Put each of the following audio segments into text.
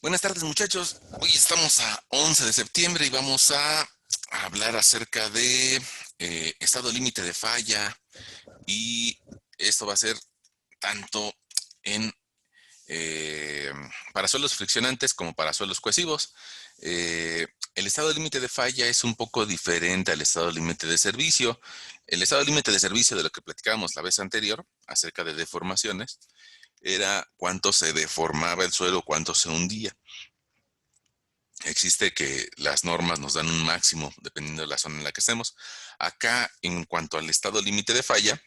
Buenas tardes, muchachos. Hoy estamos a 11 de septiembre y vamos a hablar acerca de estado límite de falla, y esto va a ser tanto en eh, para suelos friccionantes como para suelos cohesivos. El estado límite de falla es un poco diferente al estado límite de servicio. El estado límite de servicio, de lo que platicábamos la vez anterior acerca de deformaciones, era cuánto se deformaba el suelo, cuánto se hundía. Existe que las normas nos dan un máximo dependiendo de la zona en la que estemos. Acá, en cuanto al estado límite de falla,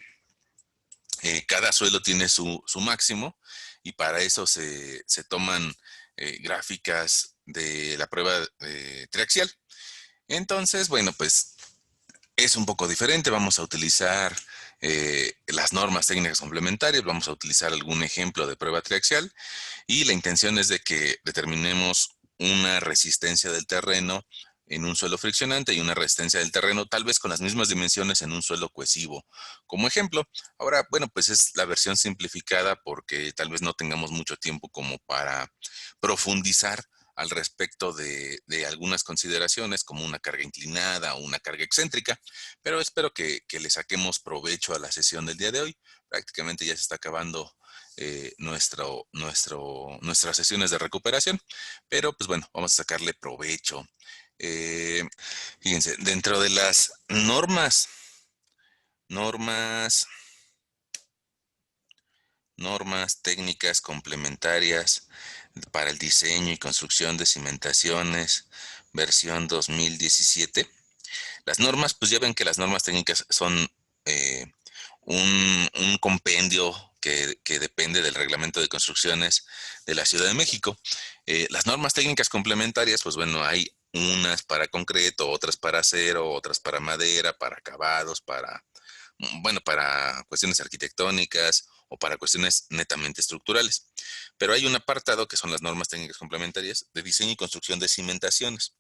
cada suelo tiene su máximo, y para eso se toman gráficas de la prueba triaxial. Entonces, bueno, pues es un poco diferente. Vamos a utilizar las normas técnicas complementarias, vamos a utilizar algún ejemplo de prueba triaxial, y la intención es de que determinemos una resistencia del terreno en un suelo friccionante y una resistencia del terreno tal vez con las mismas dimensiones en un suelo cohesivo. Como ejemplo, ahora, bueno, pues es la versión simplificada porque tal vez no tengamos mucho tiempo como para profundizar al respecto de algunas consideraciones como una carga inclinada o una carga excéntrica, pero espero que le saquemos provecho a la sesión del día de hoy. Prácticamente ya se está acabando nuestras sesiones de recuperación, pero pues bueno, vamos a sacarle provecho. Eh, Fíjense, dentro de las normas, normas técnicas complementarias para el diseño y construcción de cimentaciones, versión 2017. Las normas, pues ya ven que las normas técnicas son eh, un compendio que depende del reglamento de construcciones de la Ciudad de México. Las normas técnicas complementarias, pues bueno, hay unas para concreto, otras para acero, otras para madera, para acabados, para cuestiones arquitectónicas o para cuestiones netamente estructurales. Pero hay un apartado que son las normas técnicas complementarias de diseño y construcción de cimentaciones,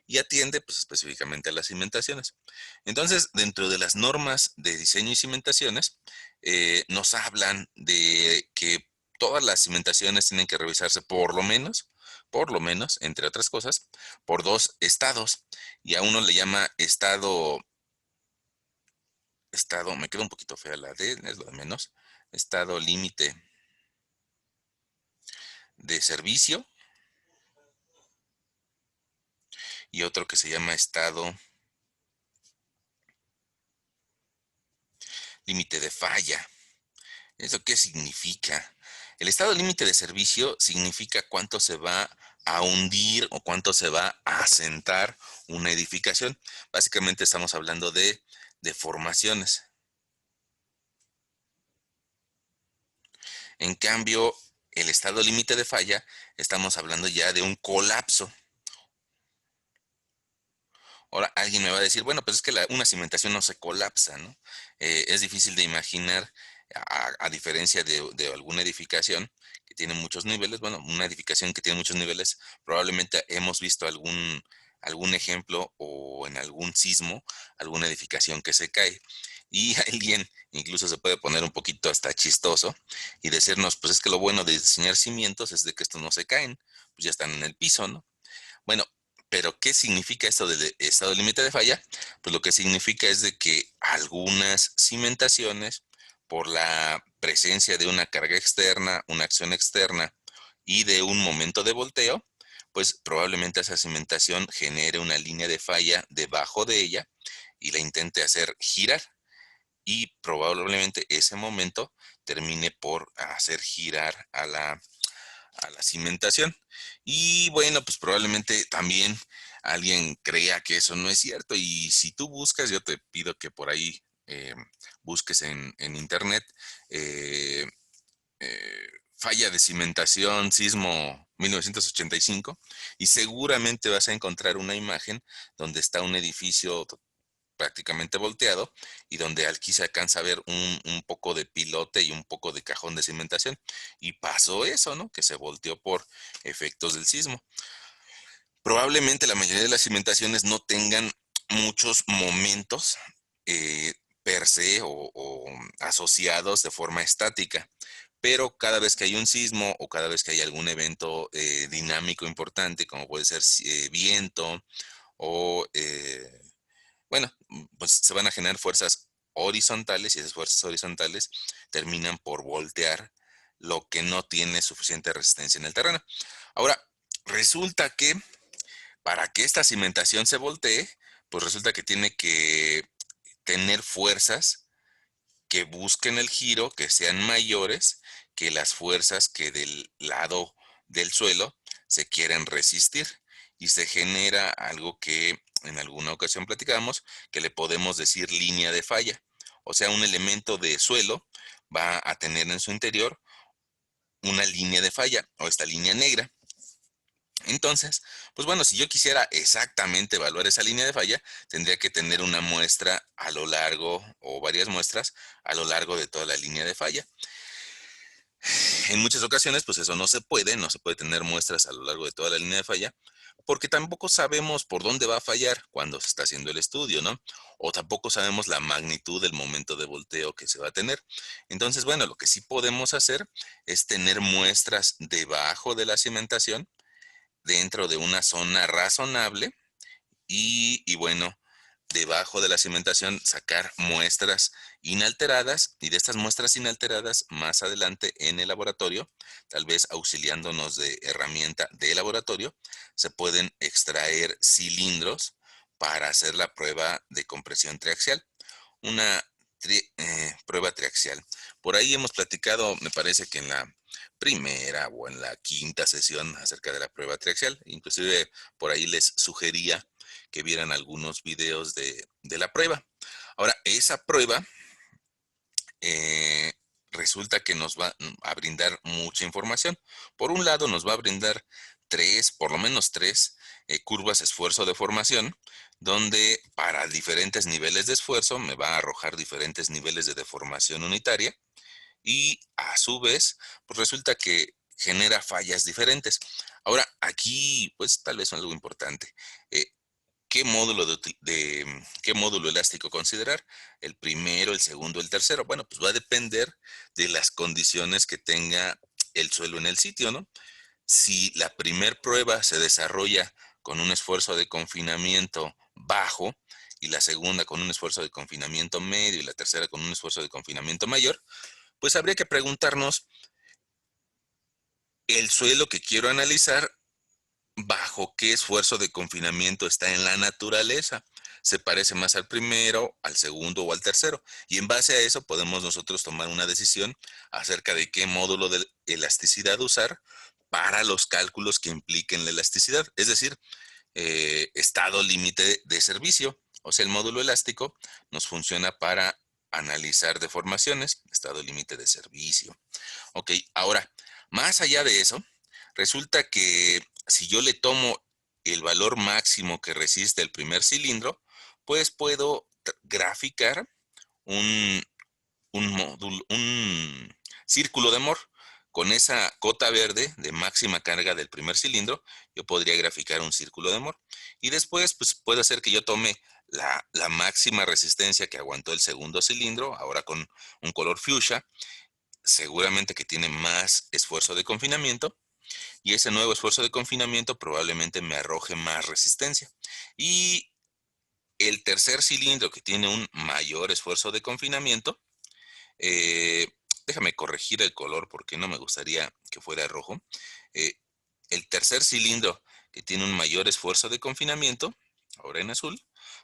y atiende pues específicamente a las cimentaciones. Entonces, dentro de las normas de diseño y cimentaciones, nos hablan de que todas las cimentaciones tienen que revisarse por lo menos, entre otras cosas, por dos estados, y a uno le llama me queda un poquito fea la D, es lo de menos, estado límite de servicio, y otro que se llama estado límite de falla. ¿Eso qué significa? El estado límite de servicio significa cuánto se va a hundir o cuánto se va a asentar una edificación. Básicamente estamos hablando de deformaciones. En cambio, el estado límite de falla, estamos hablando ya de un colapso. Ahora alguien me va a decir, bueno, pues es que una cimentación no se colapsa, ¿no? Es difícil de imaginar, a diferencia de alguna edificación que tiene muchos niveles. Bueno, una edificación que tiene muchos niveles, probablemente hemos visto algún ejemplo o en algún sismo, alguna edificación que se cae. Y alguien incluso se puede poner un poquito hasta chistoso y decirnos, pues es que lo bueno de diseñar cimientos es de que estos no se caen, pues ya están en el piso, ¿no? Bueno, pero ¿qué significa esto del estado límite de falla? Pues lo que significa es de que algunas cimentaciones, por la presencia de una carga externa, una acción externa y de un momento de volteo, pues probablemente esa cimentación genere una línea de falla debajo de ella y la intente hacer girar, y probablemente ese momento termine por hacer girar a la cimentación. Y bueno, pues probablemente también alguien crea que eso no es cierto. Y si tú buscas, yo te pido que por ahí busques en internet eh, falla de cimentación, sismo 1985, y seguramente vas a encontrar una imagen donde está un edificio prácticamente volteado, y donde aquí se alcanza a ver un poco de pilote y un poco de cajón de cimentación. Y pasó eso, ¿no? Que se volteó por efectos del sismo. Probablemente la mayoría de las cimentaciones no tengan muchos momentos per se o asociados de forma estática, pero cada vez que hay un sismo o cada vez que hay algún evento dinámico importante, como puede ser viento o, bueno, pues se van a generar fuerzas horizontales y esas fuerzas horizontales terminan por voltear lo que no tiene suficiente resistencia en el terreno. Ahora, resulta que para que esta cimentación se voltee, pues resulta que tiene que tener fuerzas que busquen el giro, que sean mayores que las fuerzas que del lado del suelo se quieren resistir. Y se genera algo que en alguna ocasión platicamos, que le podemos decir línea de falla. O sea, un elemento de suelo va a tener en su interior una línea de falla o esta línea negra. Entonces, pues bueno, si yo quisiera exactamente evaluar esa línea de falla, tendría que tener una muestra a lo largo o varias muestras a lo largo de toda la línea de falla. En muchas ocasiones, pues eso no se puede tener muestras a lo largo de toda la línea de falla, porque tampoco sabemos por dónde va a fallar cuando se está haciendo el estudio, ¿no? O tampoco sabemos la magnitud del momento de volteo que se va a tener. Entonces, bueno, lo que sí podemos hacer es tener muestras debajo de la cimentación dentro de una zona razonable y bueno, debajo de la cimentación sacar muestras inalteradas y de estas muestras inalteradas más adelante en el laboratorio, tal vez auxiliándonos de herramienta de laboratorio, se pueden extraer cilindros para hacer la prueba de compresión triaxial, una prueba triaxial. Por ahí hemos platicado, me parece que en la primera o en la quinta sesión acerca de la prueba triaxial, inclusive por ahí les sugería que vieran algunos videos de la prueba. Ahora, esa prueba eh, resulta que nos va a brindar mucha información. Por un lado, nos va a brindar tres, por lo menos tres, curvas esfuerzo de formación, donde para diferentes niveles de esfuerzo me va a arrojar diferentes niveles de deformación unitaria y a su vez, pues resulta que genera fallas diferentes. Ahora, aquí, pues tal vez algo importante. eh, ¿Qué módulo elástico considerar? ¿El primero, el segundo, el tercero? Bueno, pues va a depender de las condiciones que tenga el suelo en el sitio, ¿no? Si la primer prueba se desarrolla con un esfuerzo de confinamiento bajo y la segunda con un esfuerzo de confinamiento medio y la tercera con un esfuerzo de confinamiento mayor, pues habría que preguntarnos el suelo que quiero analizar, ¿bajo qué esfuerzo de confinamiento está en la naturaleza? ¿Se parece más al primero, al segundo o al tercero? Y en base a eso podemos nosotros tomar una decisión acerca de qué módulo de elasticidad usar para los cálculos que impliquen la elasticidad, es decir, estado límite de servicio. O sea, el módulo elástico nos funciona para analizar deformaciones, estado límite de servicio. Ok, ahora, más allá de eso, resulta que si yo le tomo el valor máximo que resiste el primer cilindro, pues puedo graficar un, un círculo de Moore. Con esa cota verde de máxima carga del primer cilindro, yo podría graficar un círculo de Moore. Y después, pues puede ser que yo tome la máxima resistencia que aguantó el segundo cilindro, ahora con un color fuchsia, seguramente que tiene más esfuerzo de confinamiento y ese nuevo esfuerzo de confinamiento probablemente me arroje más resistencia. Y el tercer cilindro que tiene un mayor esfuerzo de confinamiento, eh, déjame corregir el color porque no me gustaría que fuera rojo. Eh, el tercer cilindro que tiene un mayor esfuerzo de confinamiento, ahora en azul,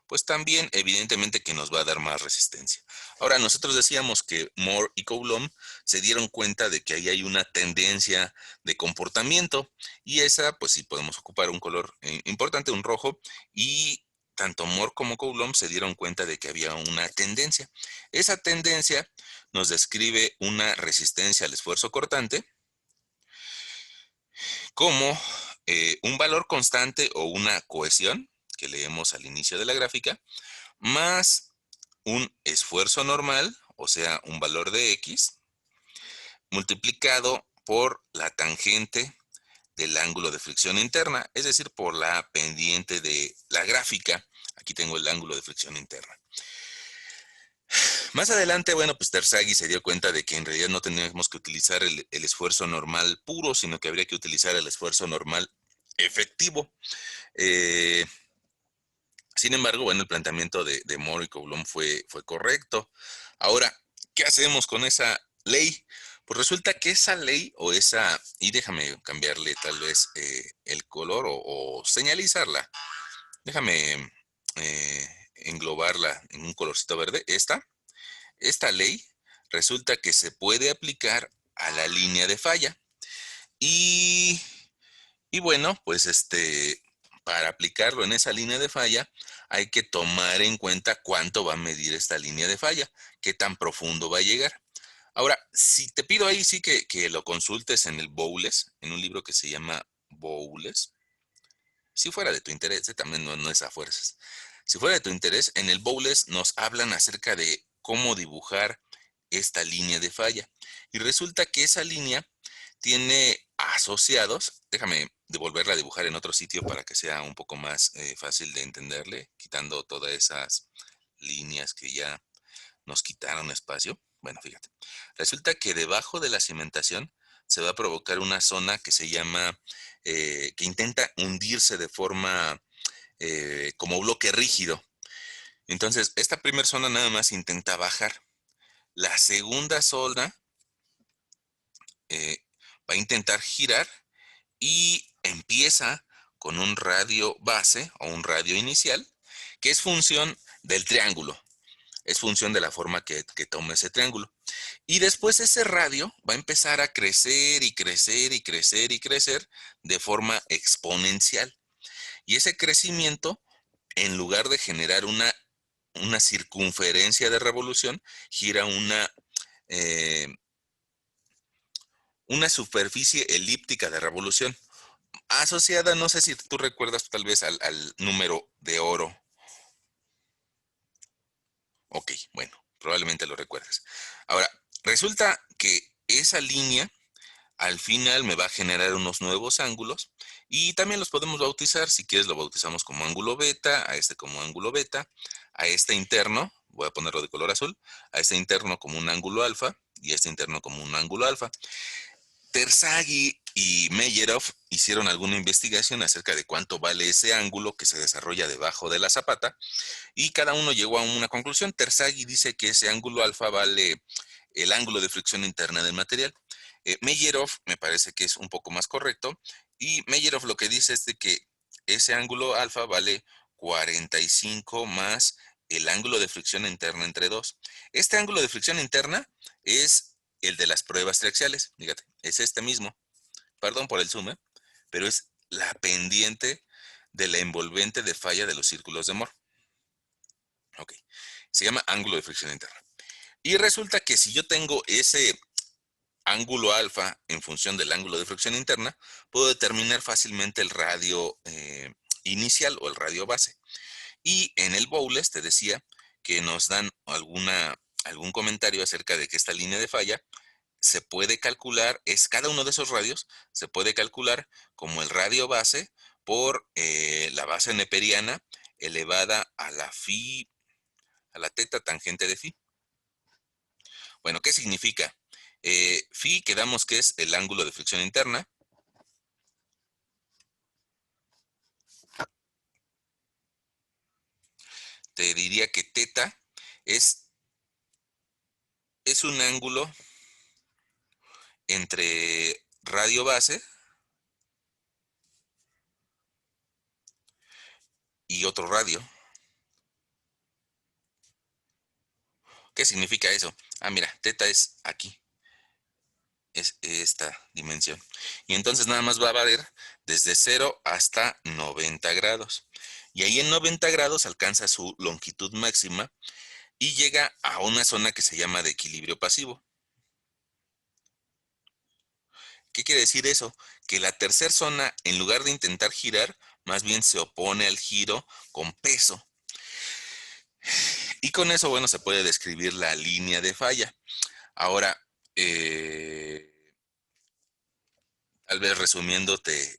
pues también evidentemente que nos va a dar más resistencia. Ahora, nosotros decíamos que Moore y Coulomb se dieron cuenta de que ahí hay una tendencia de comportamiento y esa, pues sí podemos ocupar un color importante, un rojo, y tanto Moore como Coulomb se dieron cuenta de que había una tendencia. Esa tendencia nos describe una resistencia al esfuerzo cortante como un valor constante o una cohesión que leemos al inicio de la gráfica, más un esfuerzo normal, o sea, un valor de X, multiplicado por la tangente del ángulo de fricción interna, es decir, por la pendiente de la gráfica. Aquí tengo el ángulo de fricción interna. Más adelante, bueno, pues Terzaghi se dio cuenta de que en realidad no teníamos que utilizar el esfuerzo normal puro, sino que habría que utilizar el esfuerzo normal efectivo. Eh, Sin embargo, bueno, el planteamiento de Moore y Coulomb fue correcto. Ahora, ¿qué hacemos con esa ley? Pues resulta que esa ley o esa, y déjame cambiarle tal vez el color o señalizarla. Déjame englobarla en un colorcito verde. Esta ley resulta que se puede aplicar a la línea de falla. Y bueno, pues para aplicarlo en esa línea de falla, hay que tomar en cuenta cuánto va a medir esta línea de falla, qué tan profundo va a llegar. Ahora, si te pido ahí sí que lo consultes en el Bowles, en un libro que se llama Bowles, si fuera de tu interés, también no es a fuerzas. Si fuera de tu interés, en el Bowles nos hablan acerca de cómo dibujar esta línea de falla. Y resulta que esa línea tiene asociados, déjame devolverla a dibujar en otro sitio para que sea un poco más fácil de entenderle, quitando todas esas líneas que ya nos quitaron espacio. Bueno, fíjate, resulta que debajo de la cimentación se va a provocar una zona que se llama, que intenta hundirse de forma como bloque rígido. Entonces, esta primera zona nada más intenta bajar. La segunda zona eh, va a intentar girar y empieza con un radio base o un radio inicial, que es función del triángulo, es función de la forma que toma ese triángulo. Y después ese radio va a empezar a crecer y crecer y crecer y crecer de forma exponencial. Y ese crecimiento, en lugar de generar una circunferencia de revolución, gira eh, una superficie elíptica de revolución asociada, no sé si tú recuerdas tal vez al número de oro. Ok, bueno, probablemente lo recuerdes. Ahora, resulta que esa línea al final me va a generar unos nuevos ángulos y también los podemos bautizar. Si quieres lo bautizamos como ángulo beta, a este como ángulo beta, a este interno, voy a ponerlo de color azul, a este interno como un ángulo alfa y a este interno como un ángulo alfa. Terzaghi y Meyerov hicieron alguna investigación acerca de cuánto vale ese ángulo que se desarrolla debajo de la zapata y cada uno llegó a una conclusión. Terzaghi dice que ese ángulo alfa vale el ángulo de fricción interna del material. Meyerov me parece que es un poco más correcto y Meyerov lo que dice es de que ese ángulo alfa vale 45 más el ángulo de fricción interna entre dos. Este ángulo de fricción interna es el de las pruebas triaxiales, fíjate, es este mismo, perdón por el zoom, pero es la pendiente de la envolvente de falla de los círculos de Moore. Ok, se llama ángulo de fricción interna. Y resulta que si yo tengo ese ángulo alfa en función del ángulo de fricción interna, puedo determinar fácilmente el radio inicial o el radio base. Y en el Bowles te decía que nos dan algún comentario acerca de que esta línea de falla se puede calcular, es cada uno de esos radios, se puede calcular como el radio base por la base neperiana elevada a la phi, a la teta tangente de phi. Bueno, ¿qué significa? Phi quedamos que es el ángulo de fricción interna. Te diría que teta es, es un ángulo entre radio base y otro radio. ¿Qué significa eso? Ah, mira, teta es aquí, es esta dimensión. Y entonces nada más va a valer desde 0 hasta 90 grados. Y ahí en 90 grados alcanza su longitud máxima y llega a una zona que se llama de equilibrio pasivo. ¿Qué quiere decir eso? Que la tercera zona, en lugar de intentar girar, más bien se opone al giro con peso. Y con eso, bueno, se puede describir la línea de falla. Ahora, eh, tal vez resumiéndote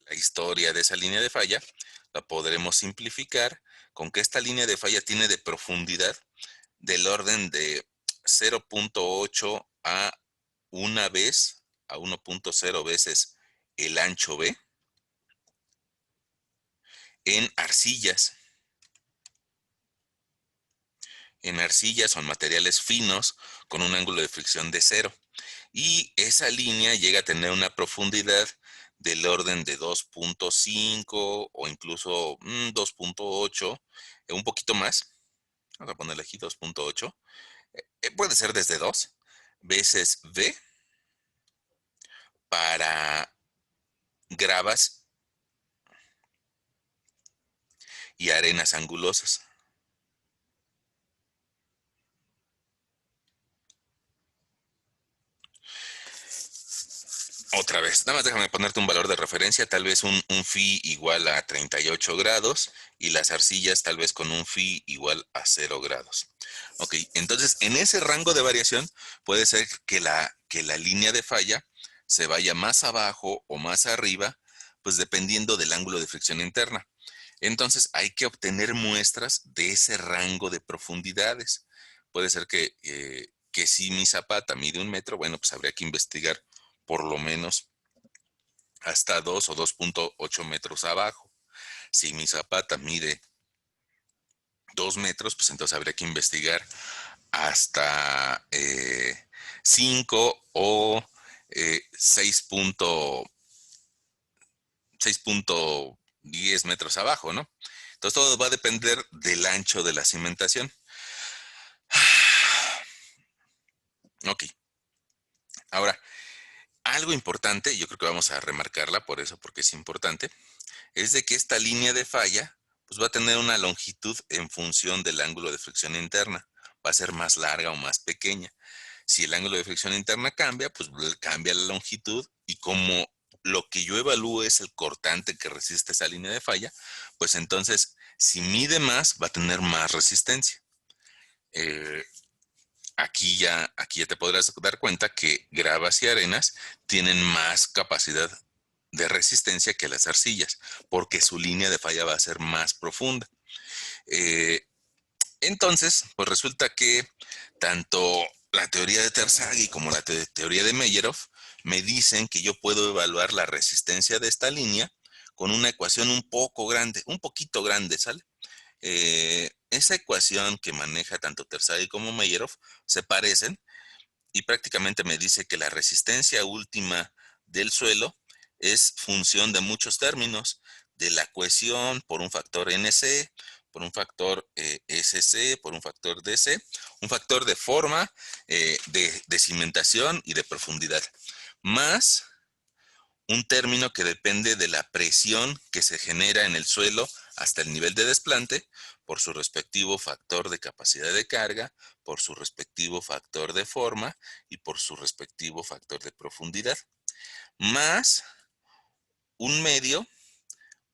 la historia de esa línea de falla, la podremos simplificar con que esta línea de falla tiene de profundidad del orden de 0.8 a 1.0 veces el ancho B en arcillas. En arcillas son materiales finos con un ángulo de fricción de 0. Y esa línea llega a tener una profundidad del orden de 2.5 o incluso 2.8, un poquito más. Vamos a ponerle aquí 2.8. Puede ser desde 2 veces B para gravas y arenas angulosas. Otra vez, nada más déjame ponerte un valor de referencia, tal vez un phi igual a 38 grados y las arcillas tal vez con un phi igual a 0 grados. Ok, entonces en ese rango de variación puede ser que la línea de falla se vaya más abajo o más arriba, pues dependiendo del ángulo de fricción interna. Entonces hay que obtener muestras de ese rango de profundidades. Puede ser que si mi zapata mide 1 metro, bueno, pues habría que investigar por lo menos hasta 2 o 2.8 metros abajo. Si mi zapata mide 2 metros, pues entonces habría que investigar hasta 5 o 6.10 metros abajo, ¿no? Entonces todo va a depender del ancho de la cimentación. Ok, ahora, algo importante, yo creo que vamos a remarcarla por eso, porque es importante, es de que esta línea de falla pues va a tener una longitud en función del ángulo de fricción interna. Va a ser más larga o más pequeña. Si el ángulo de fricción interna cambia, pues cambia la longitud y como lo que yo evalúo es el cortante que resiste esa línea de falla, pues entonces si mide más va a tener más resistencia. Eh, aquí ya te podrás dar cuenta que gravas y arenas tienen más capacidad de resistencia que las arcillas, porque su línea de falla va a ser más profunda. Eh, entonces, pues resulta que tanto la teoría de Terzaghi como la teoría de Meyerhof me dicen que yo puedo evaluar la resistencia de esta línea con una ecuación un poco grande, un poquito grande, ¿sale? Esa ecuación que maneja tanto Terzaghi como Meyerhof se parecen y prácticamente me dice que la resistencia última del suelo es función de muchos términos, de la cohesión por un factor NC, por un factor SC, por un factor DC, un factor de forma, de cimentación y de profundidad, más un término que depende de la presión que se genera en el suelo hasta el nivel de desplante por su respectivo factor de capacidad de carga, por su respectivo factor de forma y por su respectivo factor de profundidad, más un medio,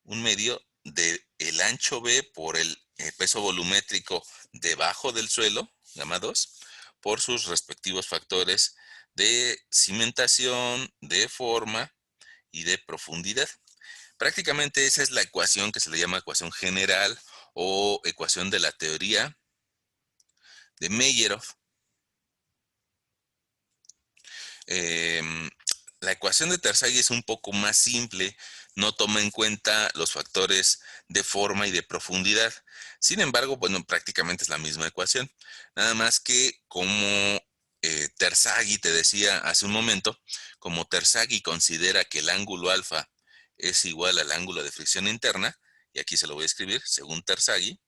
un medio del ancho B por el peso volumétrico debajo del suelo, gamma 2, por sus respectivos factores de cimentación, de forma y de profundidad. Prácticamente esa es la ecuación que se le llama ecuación general o ecuación de la teoría de Meyerhof. La ecuación de Terzaghi es un poco más simple, no toma en cuenta los factores de forma y de profundidad. Sin embargo, bueno, prácticamente es la misma ecuación. Nada más que como Terzaghi te decía hace un momento, como Terzaghi considera que el ángulo alfa es igual al ángulo de fricción interna, y aquí se lo voy a escribir, según Terzaghi,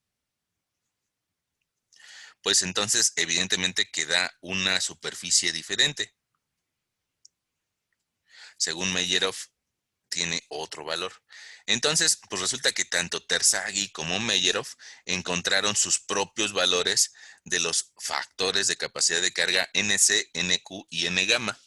pues entonces evidentemente queda una superficie diferente. Según Meyerhof, tiene otro valor. Entonces, pues resulta que tanto Terzaghi como Meyerhof encontraron sus propios valores de los factores de capacidad de carga NC, NQ y N gamma.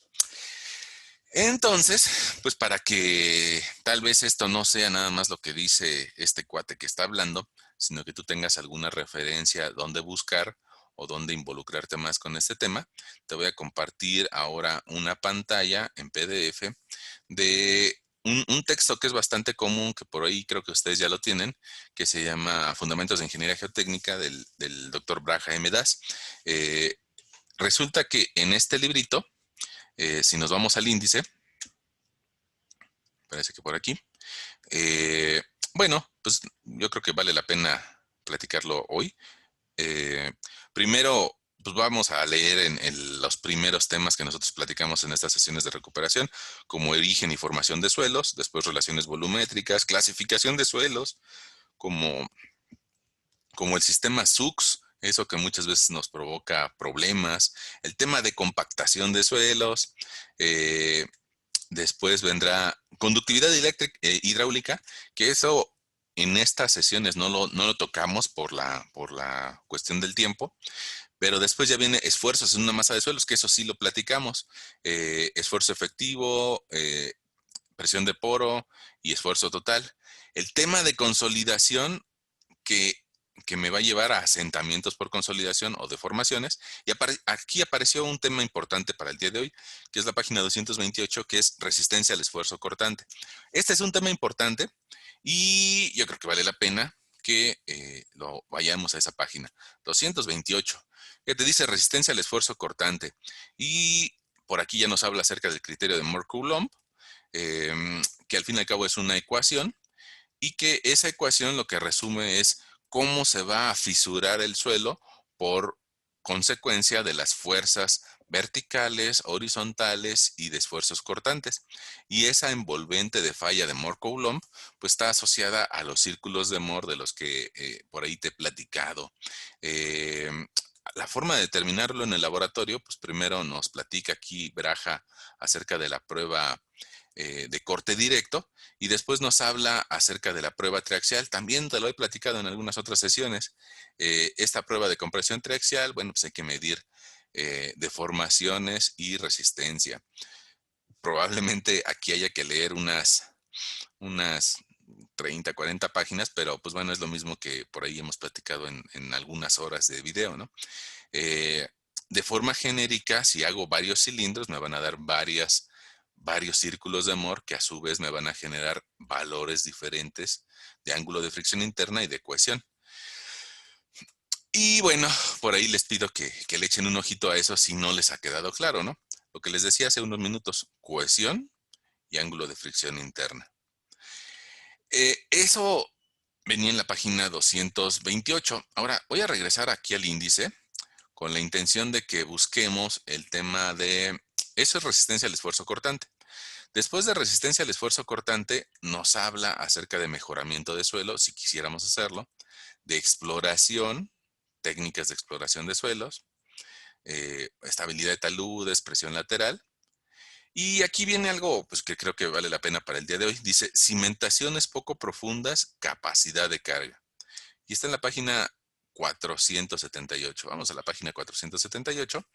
Entonces, pues para que tal vez esto no sea nada más lo que dice este cuate que está hablando, sino que tú tengas alguna referencia donde buscar o donde involucrarte más con este tema, te voy a compartir ahora una pantalla en PDF de un texto que es bastante común, que por ahí creo que ustedes ya lo tienen, que se llama Fundamentos de Ingeniería Geotécnica del doctor Braja M. Das. Eh, Resulta que en este librito, si nos vamos al índice, parece que por aquí, eh, bueno, pues yo creo que vale la pena platicarlo hoy. Eh, Primero, pues vamos a leer en los primeros temas que nosotros platicamos en estas sesiones de recuperación, como origen y formación de suelos, después relaciones volumétricas, clasificación de suelos, como, como el sistema SUX, eso que muchas veces nos provoca problemas, el tema de compactación de suelos, eh, después vendrá conductividad hidráulica, que eso en estas sesiones no lo tocamos por la cuestión del tiempo, pero después ya viene esfuerzos en una masa de suelos, que eso sí lo platicamos. Esfuerzo efectivo, presión de poro y esfuerzo total. El tema de consolidación que, que me va a llevar a asentamientos por consolidación o deformaciones. Y aquí apareció un tema importante para el día de hoy, que es la página 228, que es resistencia al esfuerzo cortante. Este es un tema importante y yo creo que vale la pena que lo vayamos a esa página. 228, que te dice resistencia al esfuerzo cortante. Y por aquí ya nos habla acerca del criterio de Moore-Coulomb, que al fin y al cabo es una ecuación y que esa ecuación lo que resume es cómo se va a fisurar el suelo por consecuencia de las fuerzas verticales, horizontales y de esfuerzos cortantes. Y esa envolvente de falla de Moore-Coulomb pues está asociada a los círculos de Moore de los que por ahí te he platicado. Eh, la forma de determinarlo en el laboratorio, pues primero nos platica aquí Braja acerca de la prueba de corte directo y después nos habla acerca de la prueba triaxial. También te lo he platicado en algunas otras sesiones. Esta prueba de compresión triaxial, bueno, pues hay que medir deformaciones y resistencia. Probablemente aquí haya que leer unas 30, 40 páginas, pero pues bueno, es lo mismo que por ahí hemos platicado en algunas horas de video, ¿no? Eh, de forma genérica, si hago varios cilindros, me van a dar varios círculos de Moore que a su vez me van a generar valores diferentes de ángulo de fricción interna y de cohesión. Y bueno, por ahí les pido que le echen un ojito a eso si no les ha quedado claro, ¿no? Lo que les decía hace unos minutos, cohesión y ángulo de fricción interna. Eso venía en la página 228. Ahora voy a regresar aquí al índice con la intención de que busquemos el tema de, eso es resistencia al esfuerzo cortante. Después de resistencia al esfuerzo cortante, nos habla acerca de mejoramiento de suelo, si quisiéramos hacerlo, de exploración, técnicas de exploración de suelos, estabilidad de taludes, presión lateral. Y aquí viene algo pues, que creo que vale la pena para el día de hoy. Dice, cimentaciones poco profundas, capacidad de carga. Y está en la página 478. Vamos a la página 478.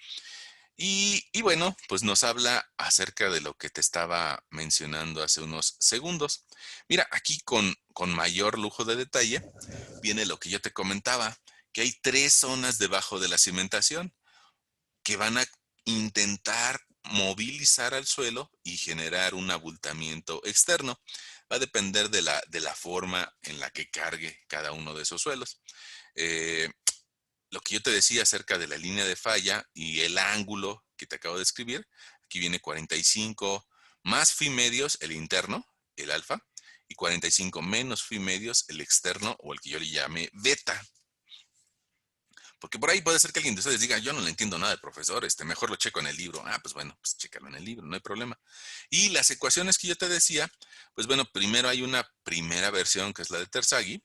Y bueno, pues nos habla acerca de lo que te estaba mencionando hace unos segundos. Mira, aquí con mayor lujo de detalle viene lo que yo te comentaba, que hay tres zonas debajo de la cimentación que van a intentar movilizar al suelo y generar un abultamiento externo. Va a depender de la forma en la que cargue cada uno de esos suelos. Eh, lo que yo te decía acerca de la línea de falla y el ángulo que te acabo de escribir, aquí viene 45 más phi medios el interno, el alfa, y 45 menos phi medios el externo o el que yo le llame beta. Porque por ahí puede ser que alguien de ustedes diga, yo no le entiendo nada de profesor, mejor lo checo en el libro. Ah, pues bueno, pues chécalo en el libro, no hay problema. Y las ecuaciones que yo te decía, pues bueno, primero hay una primera versión que es la de Terzaghi.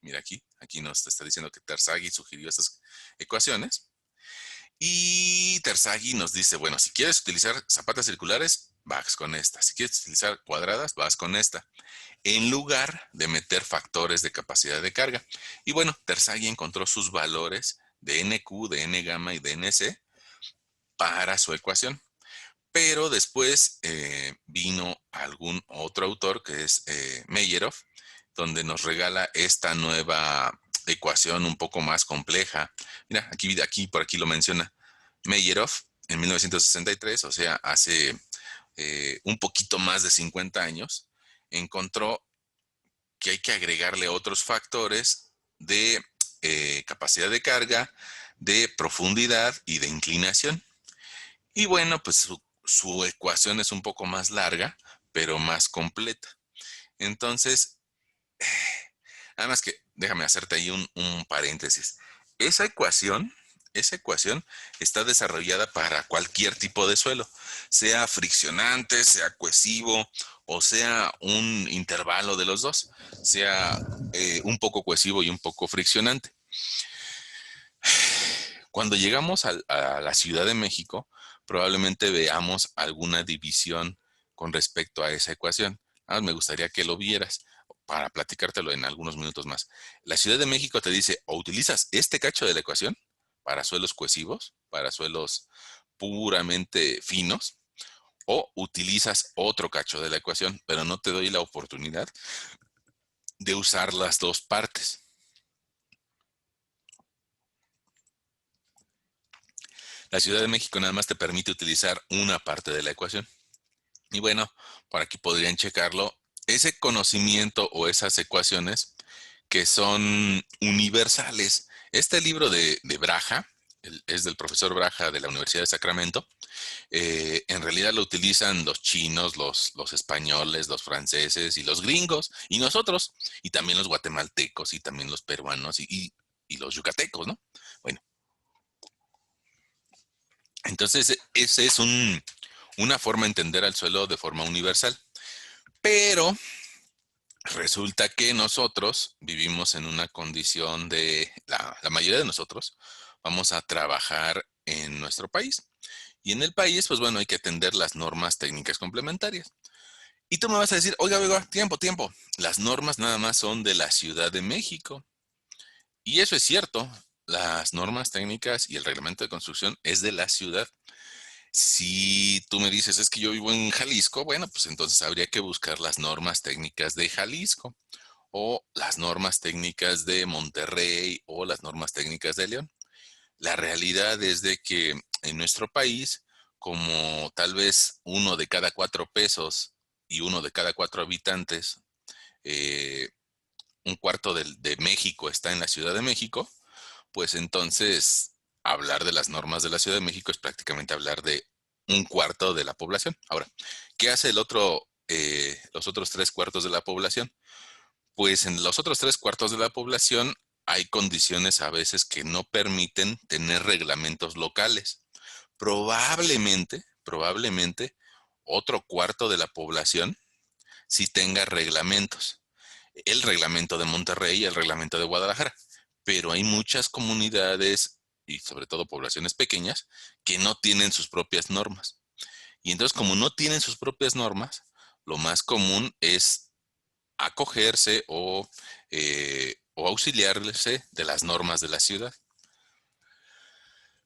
Mira aquí nos está diciendo que Terzaghi sugirió estas ecuaciones. Y Terzaghi nos dice, bueno, si quieres utilizar zapatas circulares, vas con esta. Si quieres utilizar cuadradas, vas con esta. En lugar de meter factores de capacidad de carga. Y bueno, Terzaghi encontró sus valores de NQ, de N gamma y de NC para su ecuación. Pero después vino algún otro autor que es Meyerov, donde nos regala esta nueva ecuación un poco más compleja. Mira, aquí por aquí lo menciona Meyerov en 1963, o sea, hace un poquito más de 50 años. encontró que hay que agregarle otros factores de capacidad de carga, de profundidad y de inclinación. Y bueno, pues su ecuación es un poco más larga, pero más completa. Entonces, nada más que déjame hacerte ahí un paréntesis. Esa ecuación, esa ecuación está desarrollada para cualquier tipo de suelo, sea friccionante, sea cohesivo o sea un intervalo de los dos, sea un poco cohesivo y un poco friccionante. Cuando llegamos a la Ciudad de México, probablemente veamos alguna división con respecto a esa ecuación. Me gustaría que lo vieras para platicártelo en algunos minutos más. La Ciudad de México te dice, o utilizas este cacho de la ecuación para suelos cohesivos, para suelos puramente finos, o utilizas otro cacho de la ecuación, pero no te doy la oportunidad de usar las dos partes. La Ciudad de México nada más te permite utilizar una parte de la ecuación. Y bueno, por aquí podrían checarlo. Ese conocimiento o esas ecuaciones que son universales. Este libro de Braja, es del profesor Braja de la Universidad de Sacramento, en realidad lo utilizan los chinos, los españoles, los franceses y los gringos, y nosotros, y también los guatemaltecos, y también los peruanos, y los yucatecos, ¿no? Bueno, entonces esa es una forma de entender al suelo de forma universal. Pero resulta que nosotros vivimos en una condición la mayoría de nosotros vamos a trabajar en nuestro país. Y en el país, pues bueno, hay que atender las normas técnicas complementarias. Y tú me vas a decir, oiga, oiga, tiempo, tiempo. Las normas nada más son de la Ciudad de México. Y eso es cierto. Las normas técnicas y el reglamento de construcción es de la ciudad. Si tú me dices, es que yo vivo en Jalisco, bueno, pues entonces habría que buscar las normas técnicas de Jalisco o las normas técnicas de Monterrey o las normas técnicas de León. La realidad es de que en nuestro país, como tal vez 1 de cada 4 pesos y 1 de cada 4 habitantes, eh, un cuarto de México está en la Ciudad de México, pues entonces hablar de las normas de la Ciudad de México es prácticamente hablar de un cuarto de la población. Ahora, ¿qué hace los otros 3 cuartos de la población? Pues en los otros 3 cuartos de la población hay condiciones a veces que no permiten tener reglamentos locales. Probablemente, otro cuarto de la población sí tenga reglamentos. El reglamento de Monterrey y el reglamento de Guadalajara. Pero hay muchas comunidades y sobre todo poblaciones pequeñas que no tienen sus propias normas. Y entonces, como no tienen sus propias normas, lo más común es acogerse o auxiliarse de las normas de la ciudad.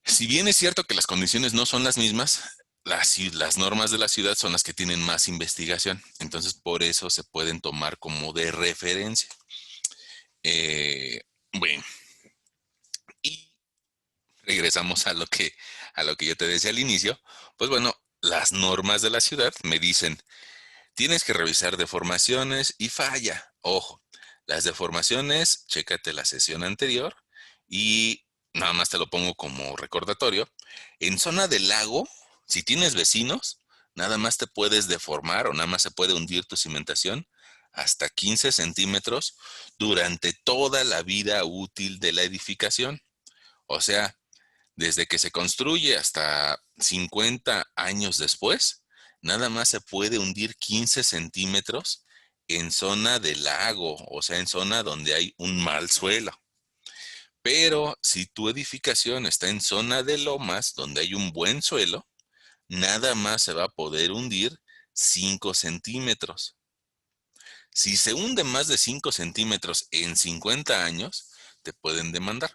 Si bien es cierto que las condiciones no son las mismas, las normas de la ciudad son las que tienen más investigación. Entonces, por eso se pueden tomar como de referencia. Eh, bueno, y regresamos a lo que yo te decía al inicio. Pues bueno, las normas de la ciudad me dicen, tienes que revisar deformaciones y falla. Ojo, las deformaciones, chécate la sesión anterior y nada más te lo pongo como recordatorio. En zona del lago, si tienes vecinos, nada más te puedes deformar o nada más se puede hundir tu cimentación hasta 15 centímetros durante toda la vida útil de la edificación. O sea, desde que se construye hasta 50 años después, nada más se puede hundir 15 centímetros en zona de lago, o sea, en zona donde hay un mal suelo. Pero si tu edificación está en zona de lomas, donde hay un buen suelo, nada más se va a poder hundir 5 centímetros. Si se hunde más de 5 centímetros en 50 años, te pueden demandar.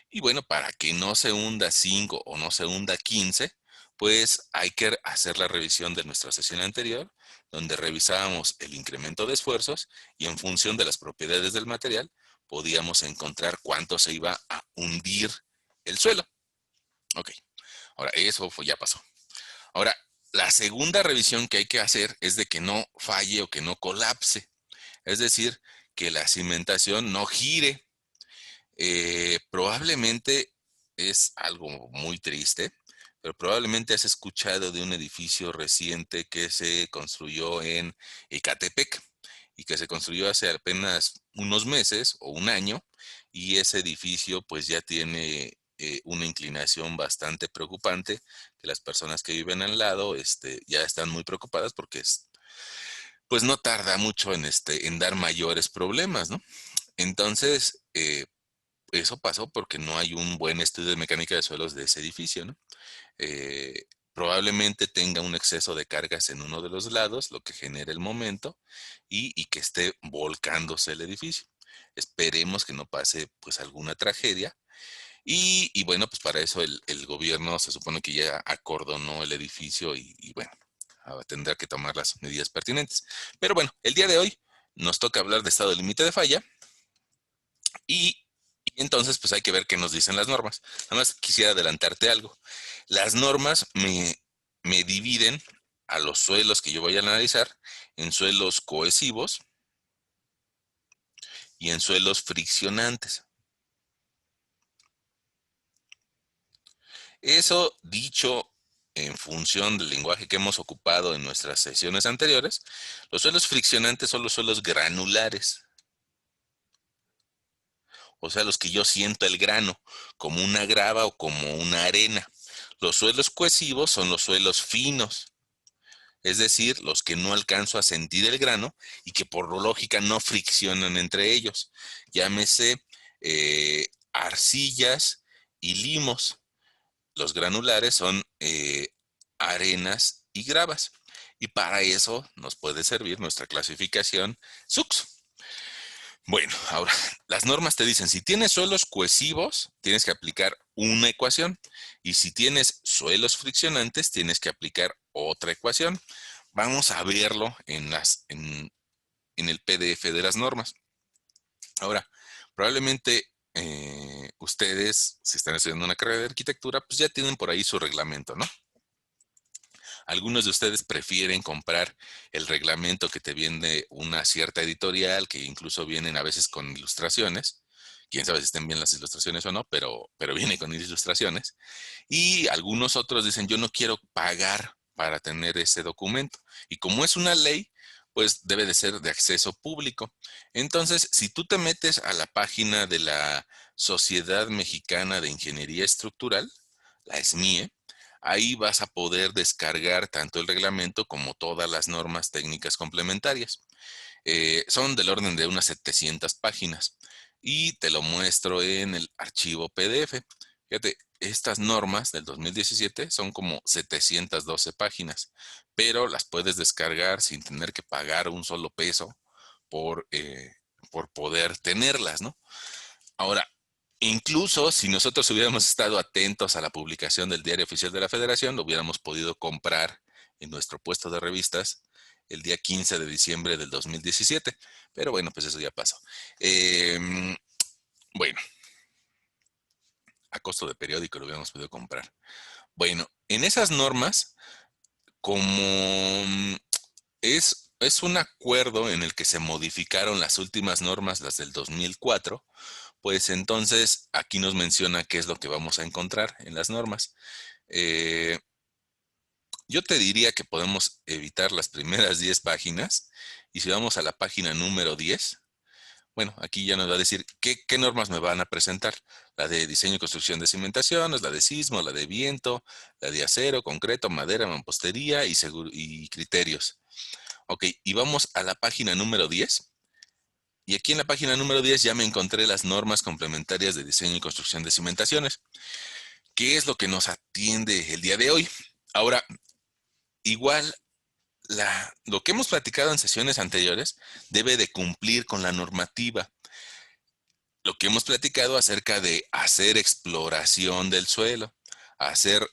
Y bueno, para que no se hunda 5 o no se hunda 15, pues hay que hacer la revisión de nuestra sesión anterior, donde revisábamos el incremento de esfuerzos y en función de las propiedades del material, podíamos encontrar cuánto se iba a hundir el suelo. Ok, ahora eso ya pasó. Ahora, La segunda revisión que hay que hacer es de que no falle o que no colapse. Es decir, que la cimentación no gire. Probablemente es algo muy triste, pero probablemente has escuchado de un edificio reciente que se construyó en Ecatepec y que se construyó hace apenas unos meses o un año, y ese edificio pues ya tiene una inclinación bastante preocupante, que las personas que viven al lado ya están muy preocupadas porque pues no tarda mucho en dar mayores problemas, ¿no? Entonces, eso pasó porque no hay un buen estudio de mecánica de suelos de ese edificio, ¿no? Probablemente tenga un exceso de cargas en uno de los lados, lo que genera el momento y que esté volcándose el edificio. Esperemos que no pase pues alguna tragedia. Y bueno, pues para eso el gobierno se supone que ya acordonó el edificio y bueno, tendrá que tomar las medidas pertinentes. Pero bueno, el día de hoy nos toca hablar de estado de límite de falla y, y entonces, pues hay que ver qué nos dicen las normas. Nada más quisiera adelantarte algo. Las normas me dividen a los suelos que yo voy a analizar en suelos cohesivos y en suelos friccionantes. Eso dicho en función del lenguaje que hemos ocupado en nuestras sesiones anteriores, los suelos friccionantes son los suelos granulares, o sea, los que yo siento el grano, como una grava o como una arena. Los suelos cohesivos son los suelos finos, es decir, los que no alcanzo a sentir el grano y que por lógica no friccionan entre ellos. Llámese arcillas y limos. Los granulares son arenas y gravas. Y para eso nos puede servir nuestra clasificación SUX. Bueno, ahora, las normas te dicen, si tienes suelos cohesivos, tienes que aplicar una ecuación. Y si tienes suelos friccionantes, tienes que aplicar otra ecuación. Vamos a verlo en el PDF de las normas. Ahora, probablemente ustedes, si están estudiando una carrera de arquitectura, pues ya tienen por ahí su reglamento, ¿no? Algunos de ustedes prefieren comprar el reglamento que te viene una cierta editorial, que incluso vienen a veces con ilustraciones. Quién sabe si estén bien las ilustraciones o no, pero viene con ilustraciones. Y algunos otros dicen, yo no quiero pagar para tener ese documento. Y como es una ley, pues debe de ser de acceso público. Entonces, si tú te metes a la página de la Sociedad Mexicana de Ingeniería Estructural, la SMIE, ahí vas a poder descargar tanto el reglamento como todas las normas técnicas complementarias. Son del orden de unas 700 páginas y te lo muestro en el archivo PDF. Fíjate, estas normas del 2017 son como 712 páginas, pero las puedes descargar sin tener que pagar un solo peso por, eh, por poder tenerlas, ¿no? Ahora, incluso si nosotros hubiéramos estado atentos a la publicación del Diario Oficial de la Federación, lo hubiéramos podido comprar en nuestro puesto de revistas el día 15 de diciembre del 2017. Pero bueno, pues eso ya pasó. Bueno, a costo de periódico lo hubiéramos podido comprar. Bueno, en esas normas, como es un acuerdo en el que se modificaron las últimas normas, las del 2004, pues entonces aquí nos menciona qué es lo que vamos a encontrar en las normas. Eh, yo te diría que podemos evitar las primeras 10 páginas y si vamos a la página número 10, bueno, aquí ya nos va a decir qué normas me van a presentar. La de diseño y construcción de cimentaciones, la de sismo, la de viento, la de acero, concreto, madera, mampostería y criterios. Ok, y vamos a la página número 10. Y aquí en la página número 10 ya me encontré las normas complementarias de diseño y construcción de cimentaciones. ¿Qué es lo que nos atiende el día de hoy? Ahora, igual, lo que hemos platicado en sesiones anteriores debe de cumplir con la normativa. Lo que hemos platicado acerca de hacer exploración del suelo, hacer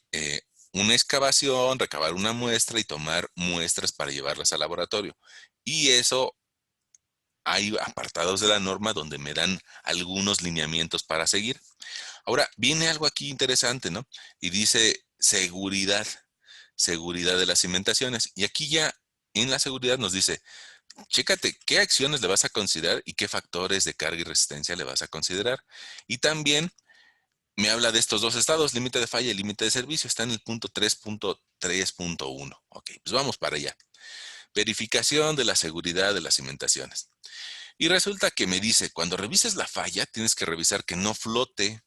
una excavación, recabar una muestra y tomar muestras para llevarlas al laboratorio. Y eso hay apartados de la norma donde me dan algunos lineamientos para seguir. Ahora, viene algo aquí interesante, ¿no? Y dice seguridad. seguridad de las cimentaciones. Y aquí ya en la seguridad nos dice, chécate qué acciones le vas a considerar y qué factores de carga y resistencia le vas a considerar. Y también me habla de estos dos estados, límite de falla y límite de servicio. Está en el punto 3.3.1. Ok, pues vamos para allá. Verificación de la seguridad de las cimentaciones. Y resulta que me dice, cuando revises la falla, tienes que revisar que no flote,